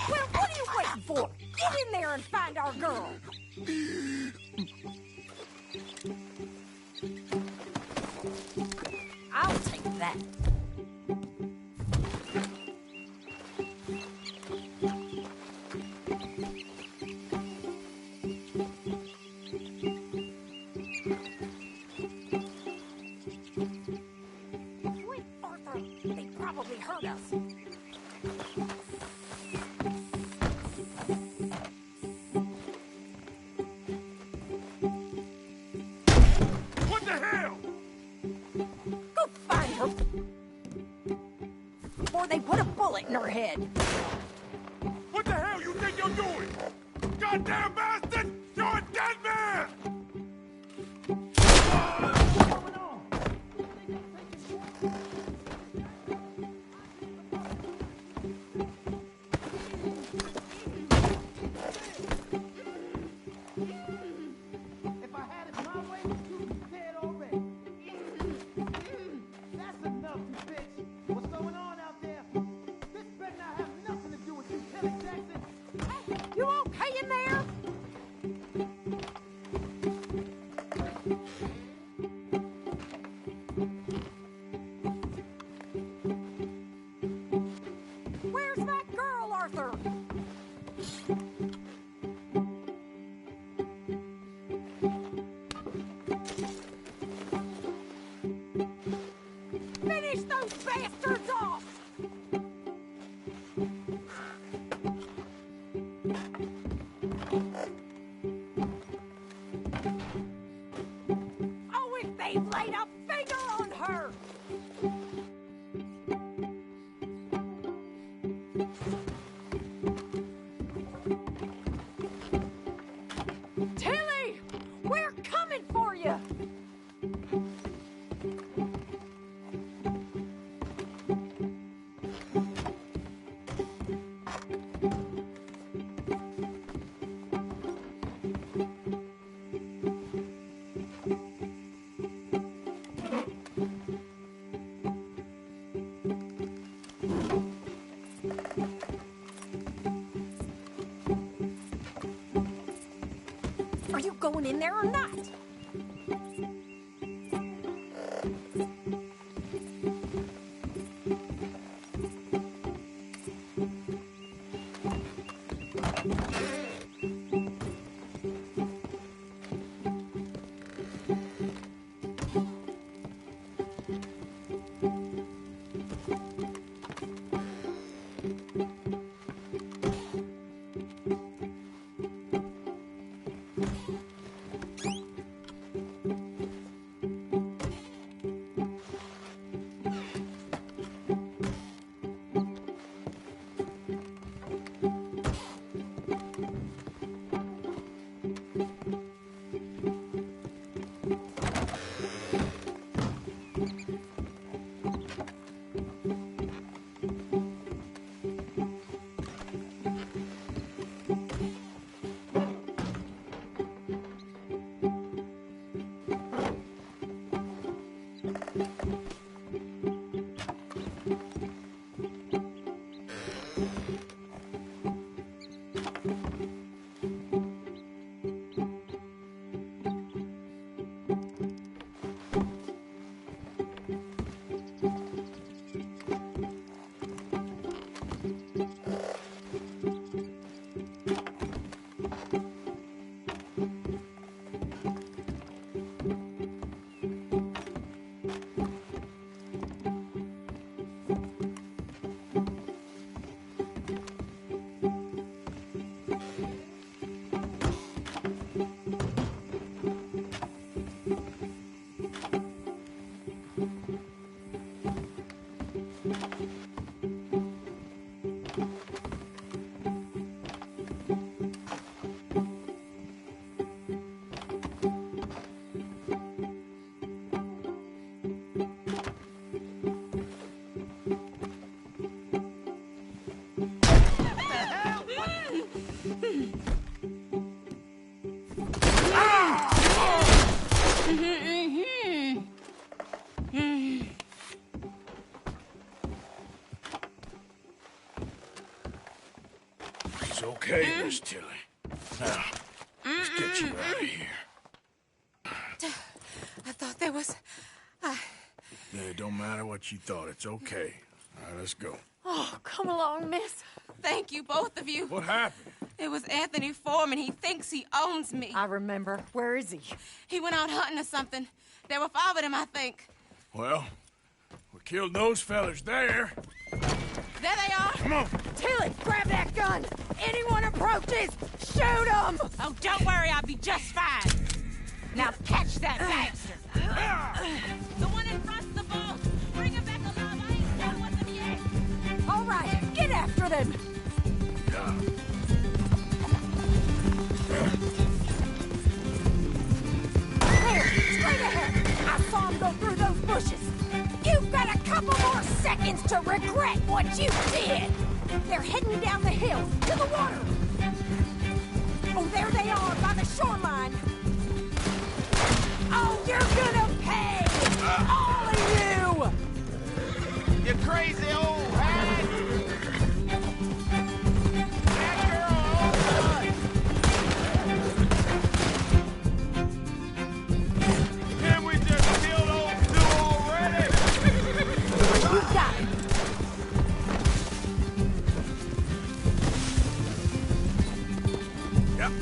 Speaker 4: Well, what are you waiting for? Get in there and find our girl. in her head.
Speaker 6: What the hell you think you're doing? Goddamn bastard! You're a dead man!
Speaker 2: If I had it my way, you'd be dead already. That's enough, you bitch. What's going on out there? This better not have nothing to do with you, Kelly Jackson.
Speaker 4: Hey, you okay in there? Where's that girl, Arthur? Finish those bastards off! Oh, if they've laid a finger on her! Tilly! We're coming for you! Are you going in there or not?
Speaker 6: It's okay, Miss Tilly. Now, let's get you out of here.
Speaker 21: I thought there was...
Speaker 6: Yeah, it don't matter what you thought. It's okay. All right, let's go.
Speaker 21: Oh, come along, miss. Thank you, both of you.
Speaker 6: What happened?
Speaker 21: It was Anthony Foreman. He thinks he owns me.
Speaker 4: I remember. Where is he?
Speaker 21: He went out hunting or something. There were 5 of them, I think.
Speaker 6: Well, we killed those fellas there.
Speaker 21: There they are.
Speaker 6: Come on.
Speaker 4: Tilly, grab that gun. Anyone approaches, shoot them.
Speaker 21: Oh, don't worry. I'll be just fine.
Speaker 4: Now catch that bastard.
Speaker 21: The one in front's the boss. Bring him back alive. I ain't done with him yet.
Speaker 4: All right, get them! There, straight ahead! I saw him go through those bushes! You've got a couple more seconds to regret what you did! They're heading down the hill, to the water! Oh, there they are, by the shoreline! Oh, you're gonna pay! All of you!
Speaker 5: You crazy old hag! That girl,
Speaker 9: Can we just kill those two already?
Speaker 4: You got it!
Speaker 9: Yep.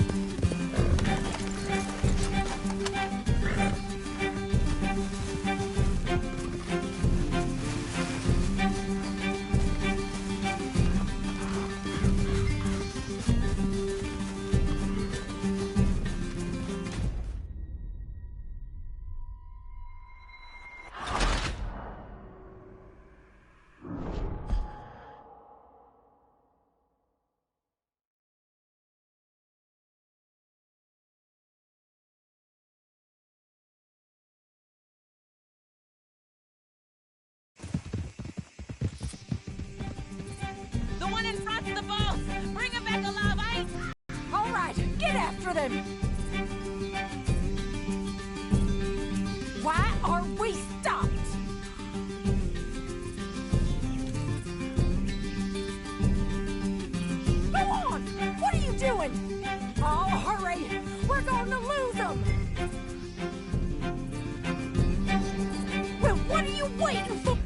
Speaker 21: The one in front's the boss. Bring him back alive, eh?
Speaker 4: All right, get after them! Why are we stopped? Go on! What are you doing? Oh, hurry! We're going to lose them! Well, what are you waiting for?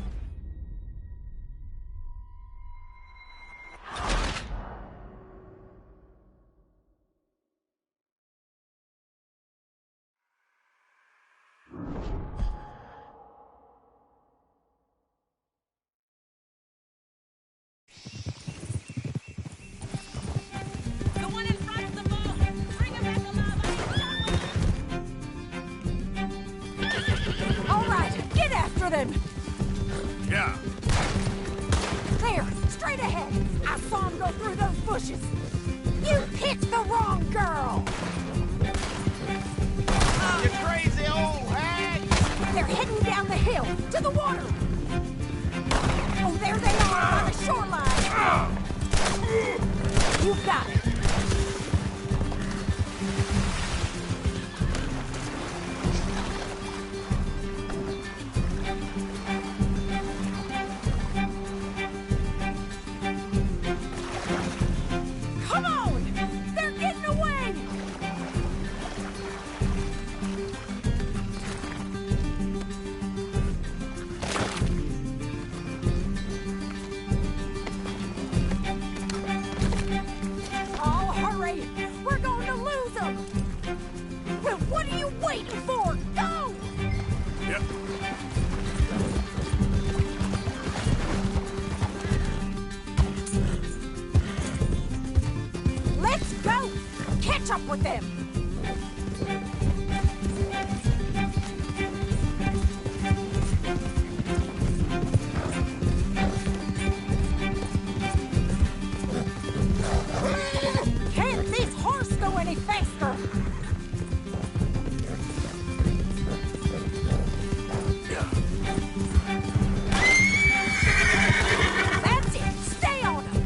Speaker 21: The one in front's the boss. Bring him back alive, eh?
Speaker 4: All right, get after them!
Speaker 9: Yeah.
Speaker 4: There, straight ahead! I saw him go through those bushes! You picked the wrong girl!
Speaker 5: you crazy old hag!
Speaker 4: They're heading down the hill, to the water! Oh, there they are, by the shoreline! You got it! Come on! They're getting away! Oh, hurry! We're going to lose them! Well, what are you waiting for? Go!
Speaker 9: Yep.
Speaker 4: Let's go! Catch up with them! Can't this horse go any faster? That's it! Stay on him!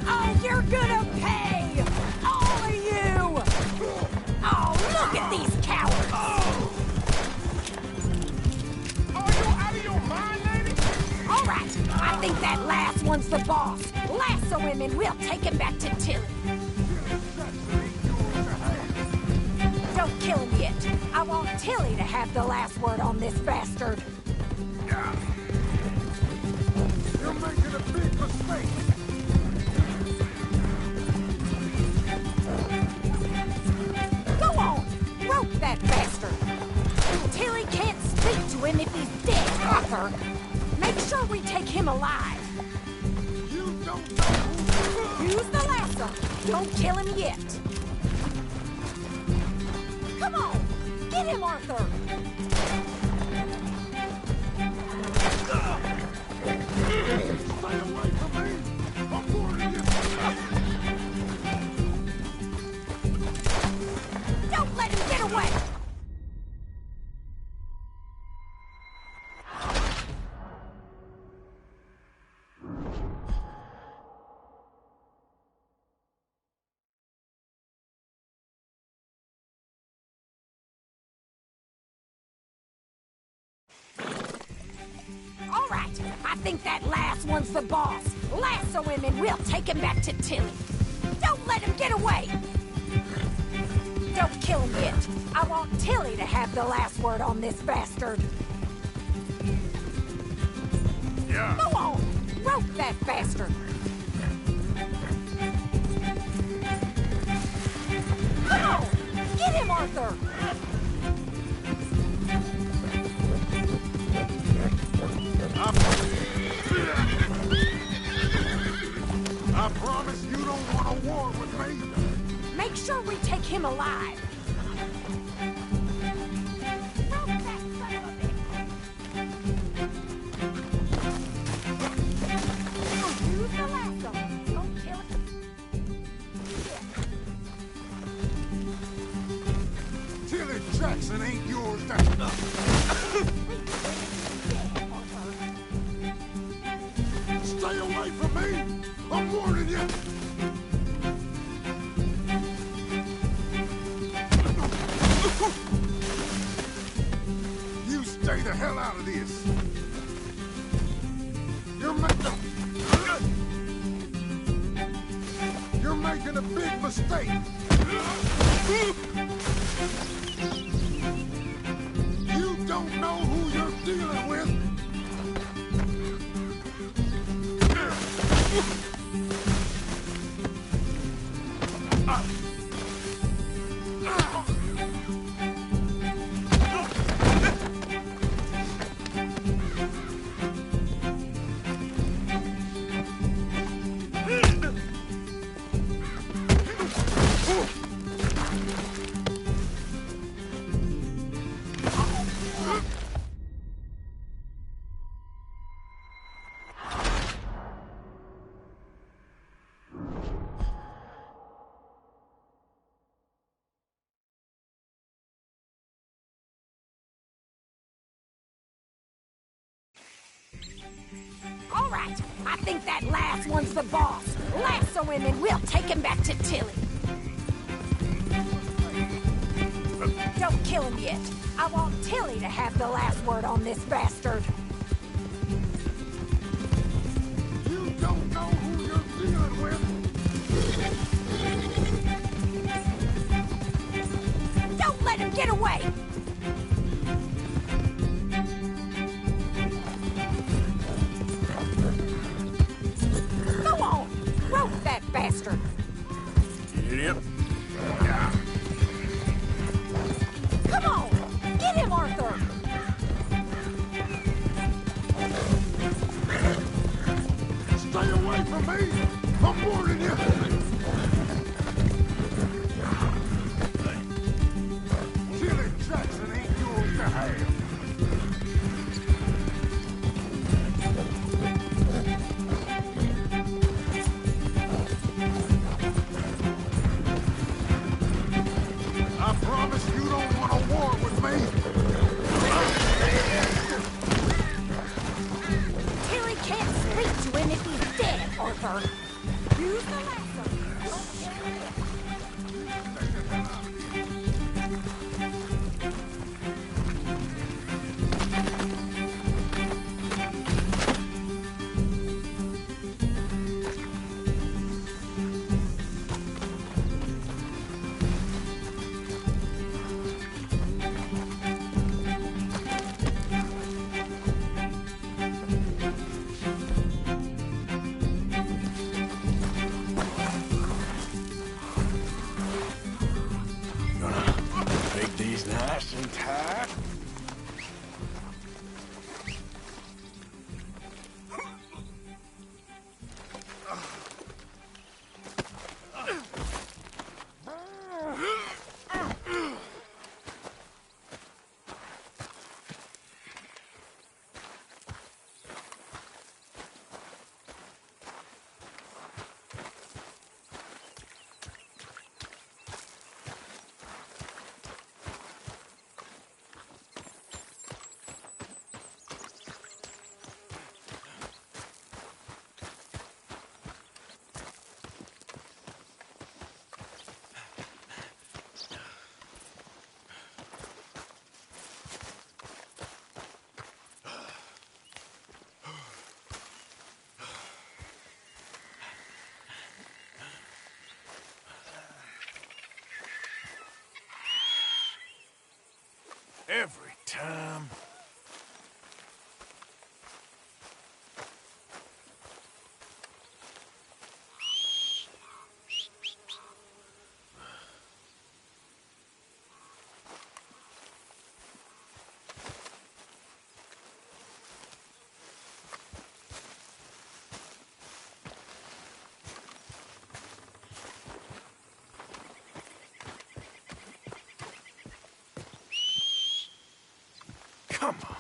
Speaker 4: Oh, you're gonna pay! All of you! Oh, look at these cowards!
Speaker 6: Are you out of your mind, lady?
Speaker 4: All right, I think that last one's the boss. Lasso him and we'll take him back to Tilly. Don't kill him yet. I want Tilly to have the last word on this bastard.
Speaker 6: You're making a big mistake.
Speaker 4: Go on, rope that bastard. Tilly can't speak to him if he's dead, Arthur. Make sure we take him alive.
Speaker 6: You don't know who...
Speaker 4: Use the lasso. Don't kill him yet. Come on, get him, Arthur.
Speaker 6: Stay away from me! I'm warning you!
Speaker 4: Don't let him get away! All right, I think that last one's the boss. Lasso him and we'll take him back to Tilly. Don't let him get away! Don't kill him yet. I want Tilly to have the last word on this bastard.
Speaker 6: Yeah.
Speaker 4: Go on! Rope that bastard! Come on! Get him, Arthur!
Speaker 6: I promise you don't want a war with me.
Speaker 4: Make sure we take him alive. Rope that son of a bitch! Use the lasso. Don't kill it.
Speaker 6: Tilly Jackson ain't yours to... Stay away from me! I'm warning you! You stay the hell out of this! You're making a big mistake! You don't know who you're dealing with!
Speaker 4: All right, I think that last one's the boss. Lasso him and we'll take him back to Tilly. Don't kill him yet. I want Tilly to have the last word on this bastard.
Speaker 6: You don't know who you're dealing with!
Speaker 4: Don't let him get away! Go on! Rope that bastard!
Speaker 6: Idiot!
Speaker 4: Come on! Get him, Arthur!
Speaker 6: Stay away from me! I'm warning you! Tilly Jackson ain't yours to have! I promise you don't want a war with me!
Speaker 4: Tilly can't speak to him if he's dead, Arthur. Use the lasso.
Speaker 1: Make these nice and tight. time. Come on.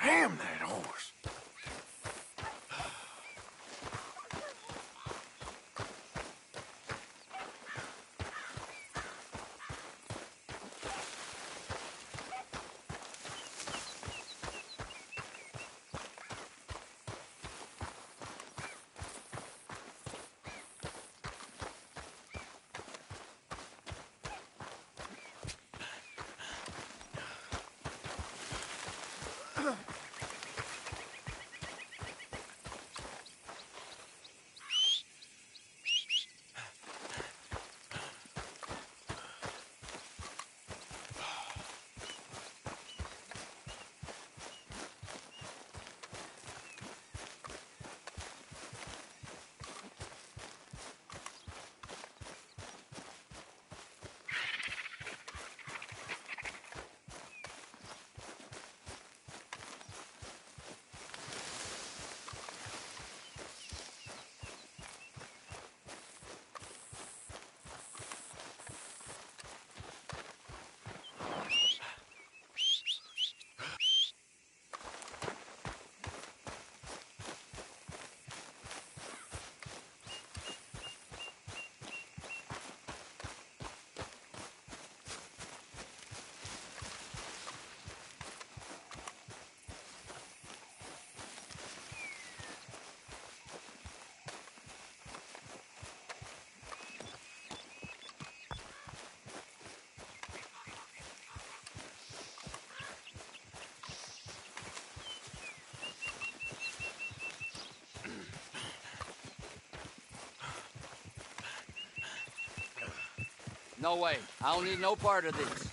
Speaker 1: Damn that horse.
Speaker 10: No way. I don't need no part of this.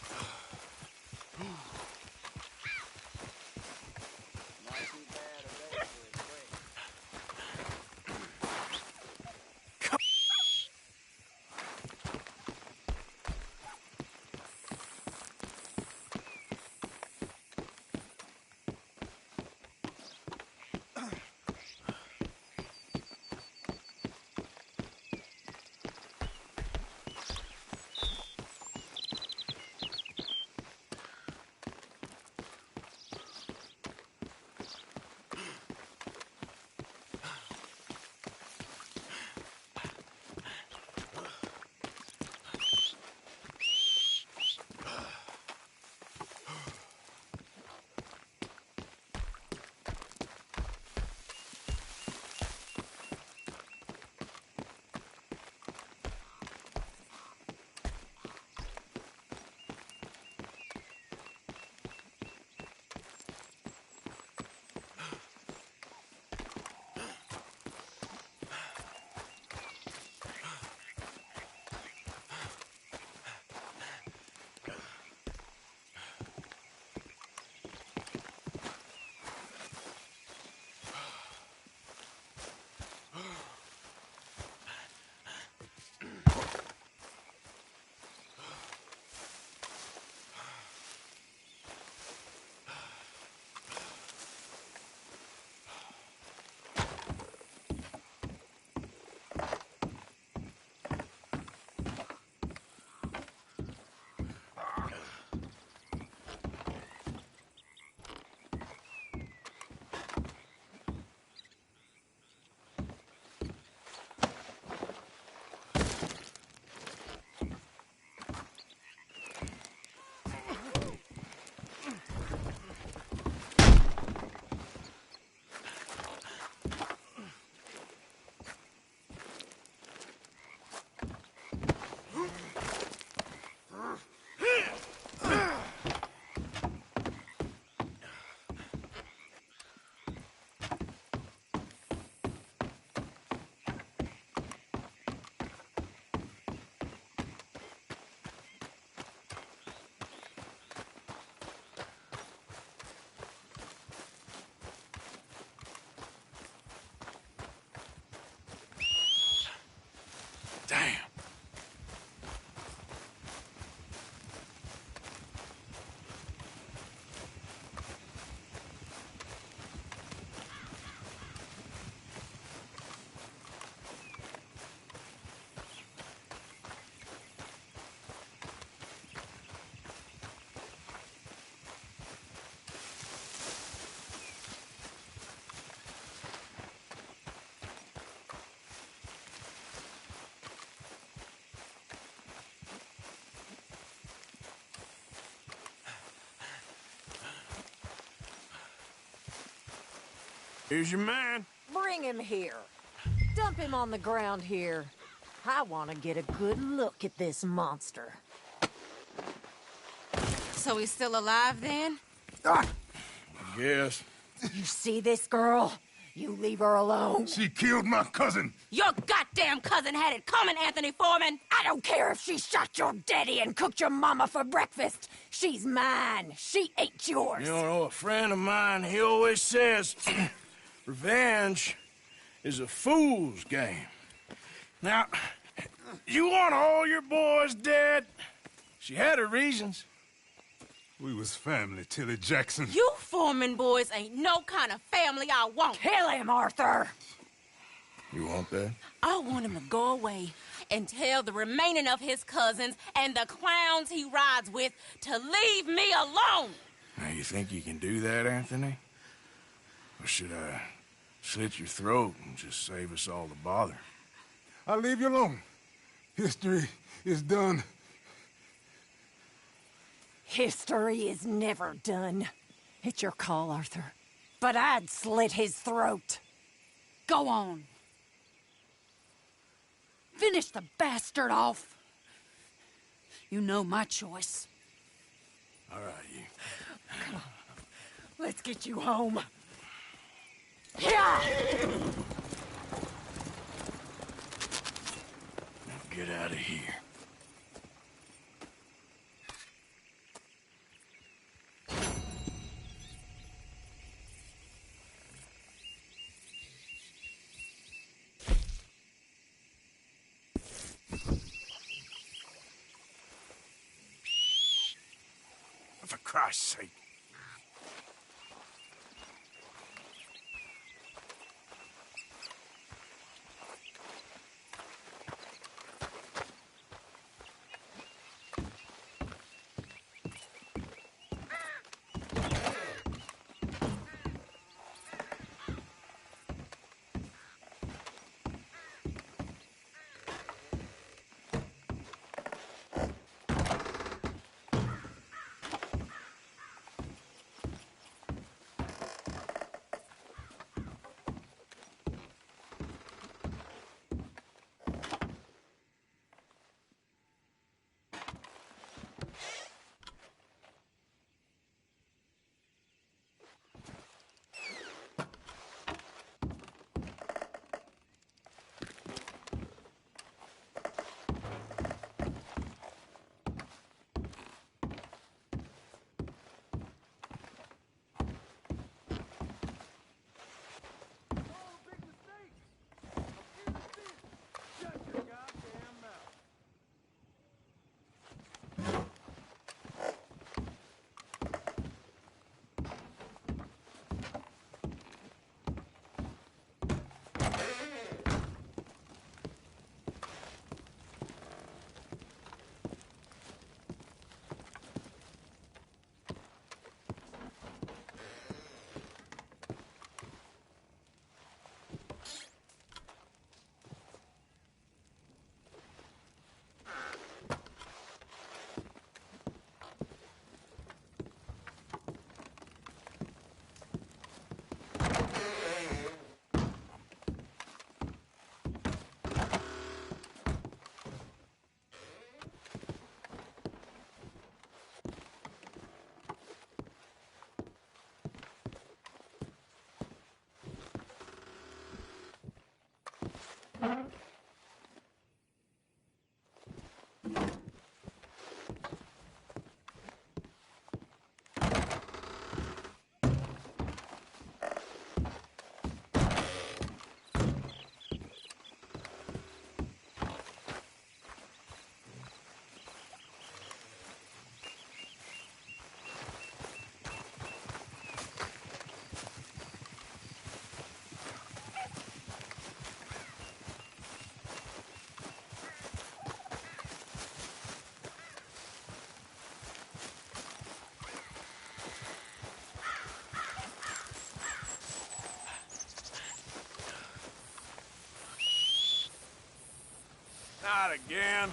Speaker 1: Here's your man.
Speaker 4: Bring him here. Dump him on the ground here. I want to get a good look at this monster.
Speaker 21: So he's still alive then?
Speaker 1: Yes.
Speaker 4: You see this girl? You leave her alone.
Speaker 6: She killed my cousin.
Speaker 21: Your goddamn cousin had it coming, Anthony Foreman.
Speaker 4: I don't care if she shot your daddy and cooked your mama for breakfast. She's mine. She ain't yours.
Speaker 1: You know, a friend of mine, he always says, revenge is a fool's game. Now, you want all your boys dead? She had her reasons.
Speaker 6: We was family, Tilly Jackson.
Speaker 21: You Foreman boys ain't no kind of family I want.
Speaker 4: Kill him, Arthur.
Speaker 1: You want that?
Speaker 21: I want him to go away and tell the remaining of his cousins and the clowns he rides with to leave me alone.
Speaker 1: Now, you think you can do that, Anthony? Or should I slit your throat and just save us all the bother?
Speaker 6: I'll leave you alone. History is done.
Speaker 4: History is never done. It's your call, Arthur. But I'd slit his throat.
Speaker 21: Go on.
Speaker 4: Finish the bastard off.
Speaker 21: You know my choice.
Speaker 1: All right, you.
Speaker 4: Come on. Let's get you home. Yeah!
Speaker 1: Now get out of here. For Christ's sake. Not again.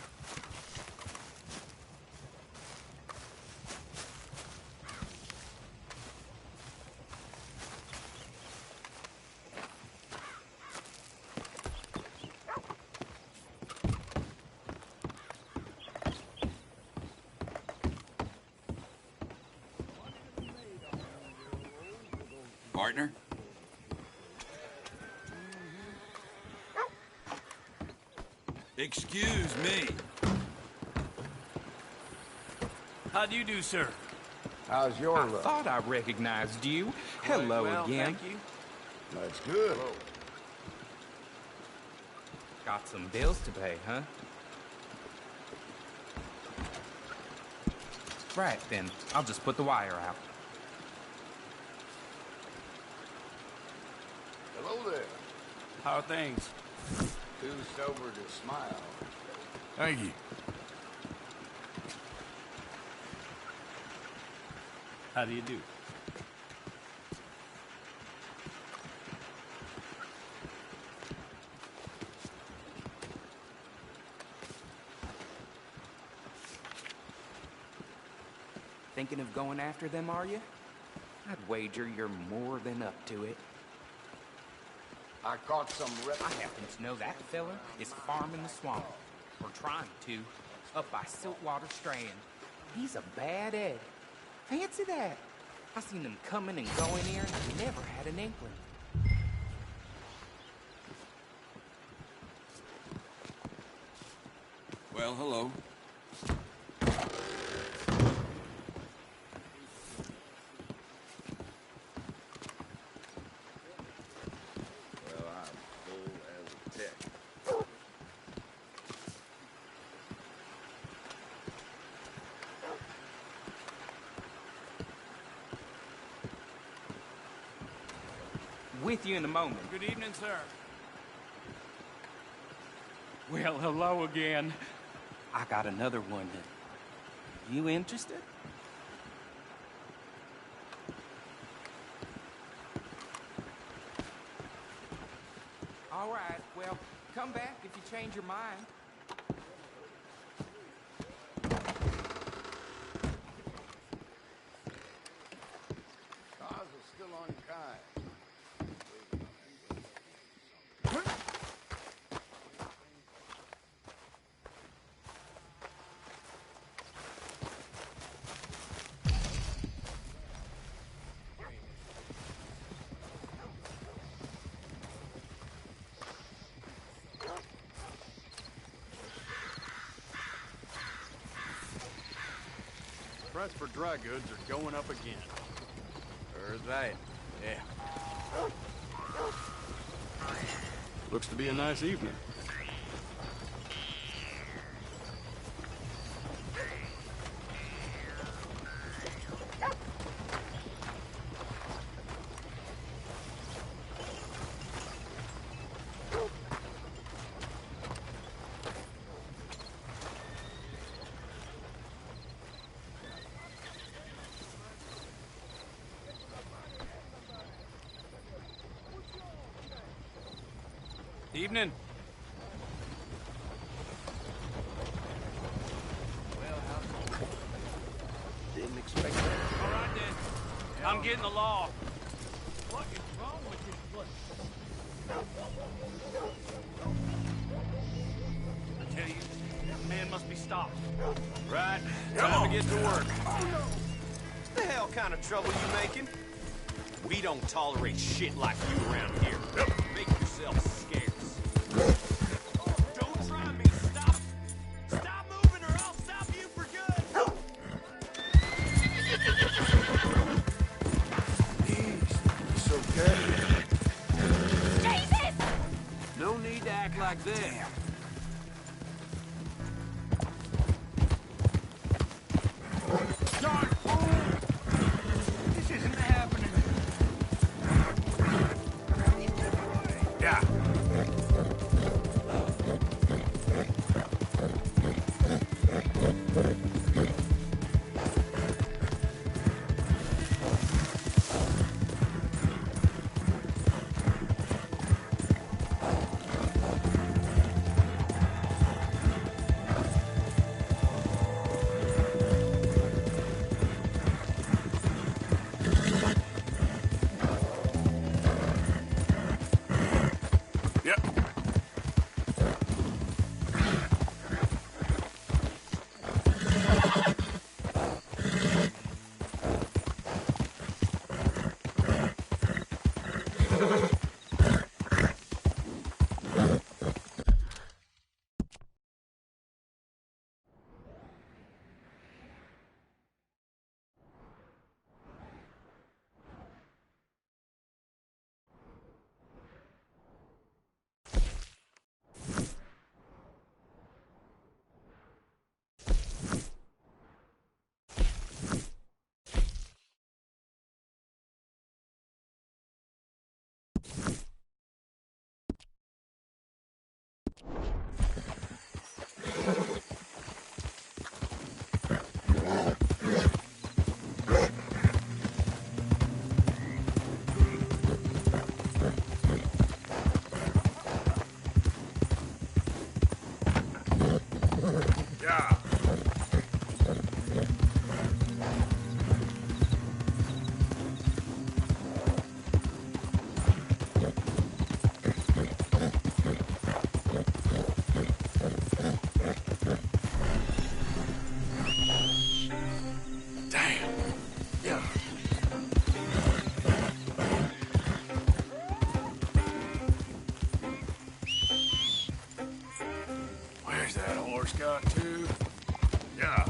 Speaker 10: partner. Excuse me.
Speaker 17: How do you do, sir?
Speaker 22: How's your luck?
Speaker 23: Thought I recognized you. Hello
Speaker 17: well,
Speaker 23: again.
Speaker 17: Thank you.
Speaker 22: That's good.
Speaker 23: Got some bills to pay, huh? Right, then. I'll just put the wire out.
Speaker 22: Hello there.
Speaker 17: How are things?
Speaker 22: Too sober to smile.
Speaker 1: Thank you.
Speaker 17: How do you do? Thinking of going after them, are you? I'd wager you're more than up to it.
Speaker 22: I caught some
Speaker 23: I happen to know that fella is farming the swamp. Or trying to. Up by Siltwater Strand. He's a bad egg. Fancy that. I seen him coming and going here and never had an inkling.
Speaker 10: Well, hello.
Speaker 22: Well, I'm full as a tick.
Speaker 23: With you in a moment.
Speaker 17: Good evening, sir. Well, hello again. I got another one. You interested?
Speaker 23: All right, well, come back if you change your mind.
Speaker 22: Cars are still unkind.
Speaker 9: Price for dry goods are going up again.
Speaker 1: Heard that. Yeah.
Speaker 9: Looks to be a nice evening.
Speaker 17: Evening.
Speaker 22: Didn't expect that.
Speaker 17: All right, then. I'm getting the law. What is wrong with this place? I tell you, this man must be stopped.
Speaker 1: Right. Time to get to work.
Speaker 24: What the hell kind of trouble you making? We don't tolerate shit like you around here. Make yourself scarce. Don't try me. Stop. Stop moving or I'll stop you for good.
Speaker 1: It's okay.
Speaker 21: Jesus!
Speaker 24: No need to act like that.
Speaker 17: Darn fool! This isn't happening.
Speaker 1: Yeah. Where's that horse got to?
Speaker 6: Yeah.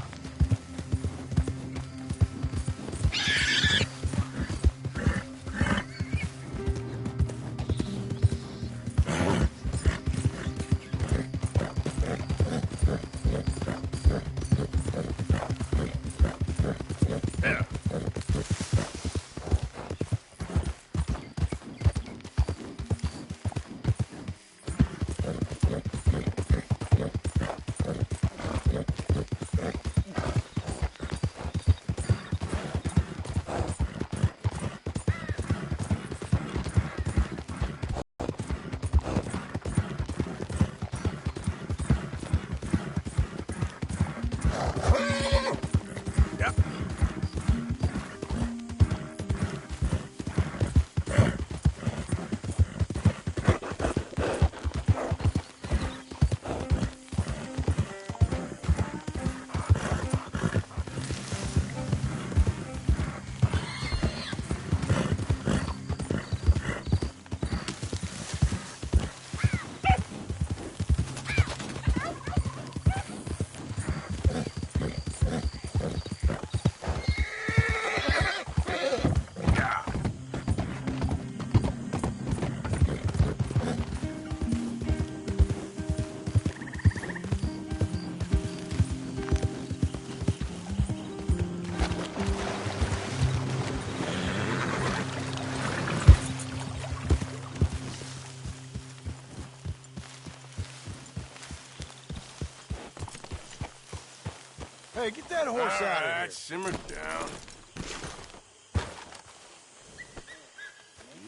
Speaker 1: Hey, get that horse out of here. Simmer down.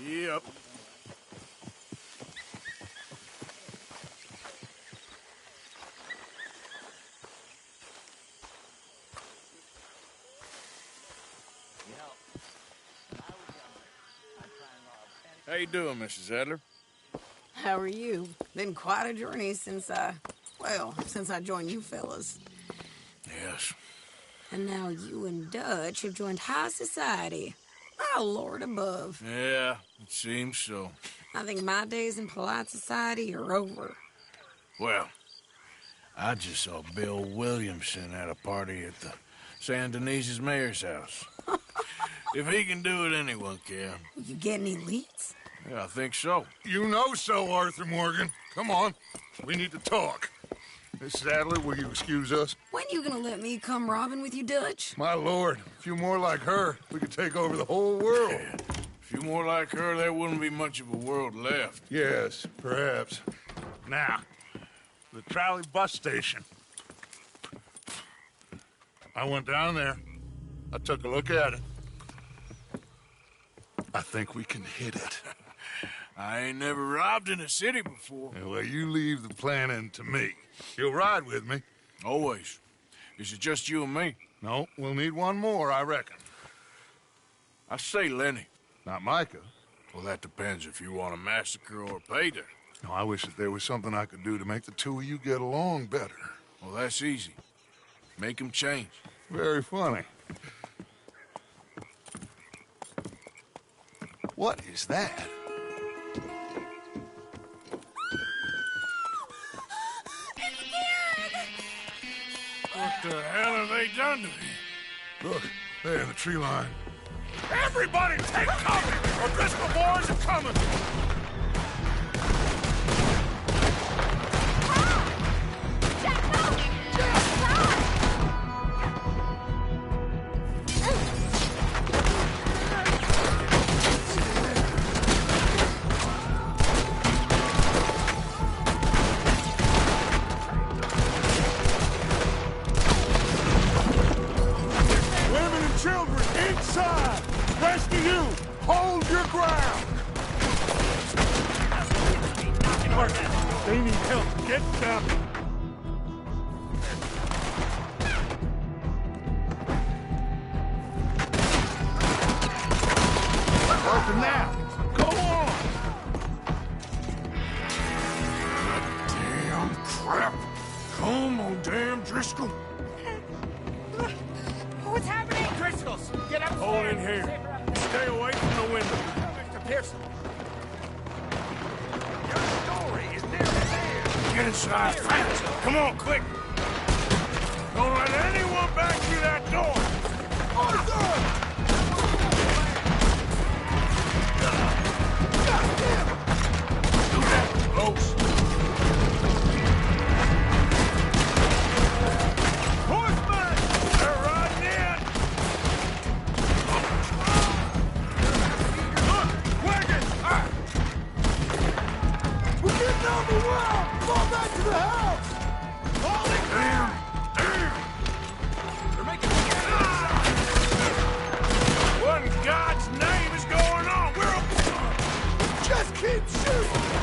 Speaker 1: Yep. How you doing, Mrs. Adler?
Speaker 8: How are you? Been quite a journey since I joined you fellas.
Speaker 1: Yes.
Speaker 8: And now you and Dutch have joined high society. Oh, Lord above.
Speaker 1: Yeah, it seems so.
Speaker 8: I think my days in polite society are over.
Speaker 1: Well, I just saw Bill Williamson at a party at the San Denise's mayor's house. If he can do it, anyone can.
Speaker 8: You get any leads?
Speaker 1: Yeah, I think so.
Speaker 6: You know so, Arthur Morgan. Come on. We need to talk. Mrs. Adler, will you excuse us?
Speaker 8: When you gonna let me come robbing with you, Dutch?
Speaker 6: My lord, a few more like her, we could take over the whole world.
Speaker 1: Yeah. A few more like her, there wouldn't be much of a world left.
Speaker 6: Yes, perhaps. Now, the trolley bus station. I went down there. I took a look at it. I think we can hit it.
Speaker 1: I ain't never robbed in a city before.
Speaker 6: Yeah, well, you leave the planning to me. You'll ride with me?
Speaker 1: Always. Is it just you and me?
Speaker 6: No, we'll need one more, I reckon.
Speaker 1: I say Lenny.
Speaker 6: Not Micah.
Speaker 1: Well, that depends if you want a massacre or a payday.
Speaker 6: No, I wish that there was something I could do to make the two of you get along better.
Speaker 1: Well, that's easy. Make them change.
Speaker 6: Very funny. What is that?
Speaker 1: What the hell have they done to me?
Speaker 6: Look, there in the tree line. Everybody take cover! O'Driscoll boys are coming! They need help. Get down. Arthur, now. Go on.
Speaker 1: Damn crap. Come on, damn Driscoll.
Speaker 21: What's happening?
Speaker 1: Driscolls, get up. Hold in here. Stay away from the window.
Speaker 21: Mr. Pearson.
Speaker 24: Your story is nearly there.
Speaker 1: Get inside fast. Come on, quick. Don't let anyone back through that door. Arthur! God damn it! Do that close. Horsemen! They're riding in! Look! Wagon! We're getting overwhelmed! Fall back to the house! Holy damn! They're making what in God's name is going on? Just keep shooting!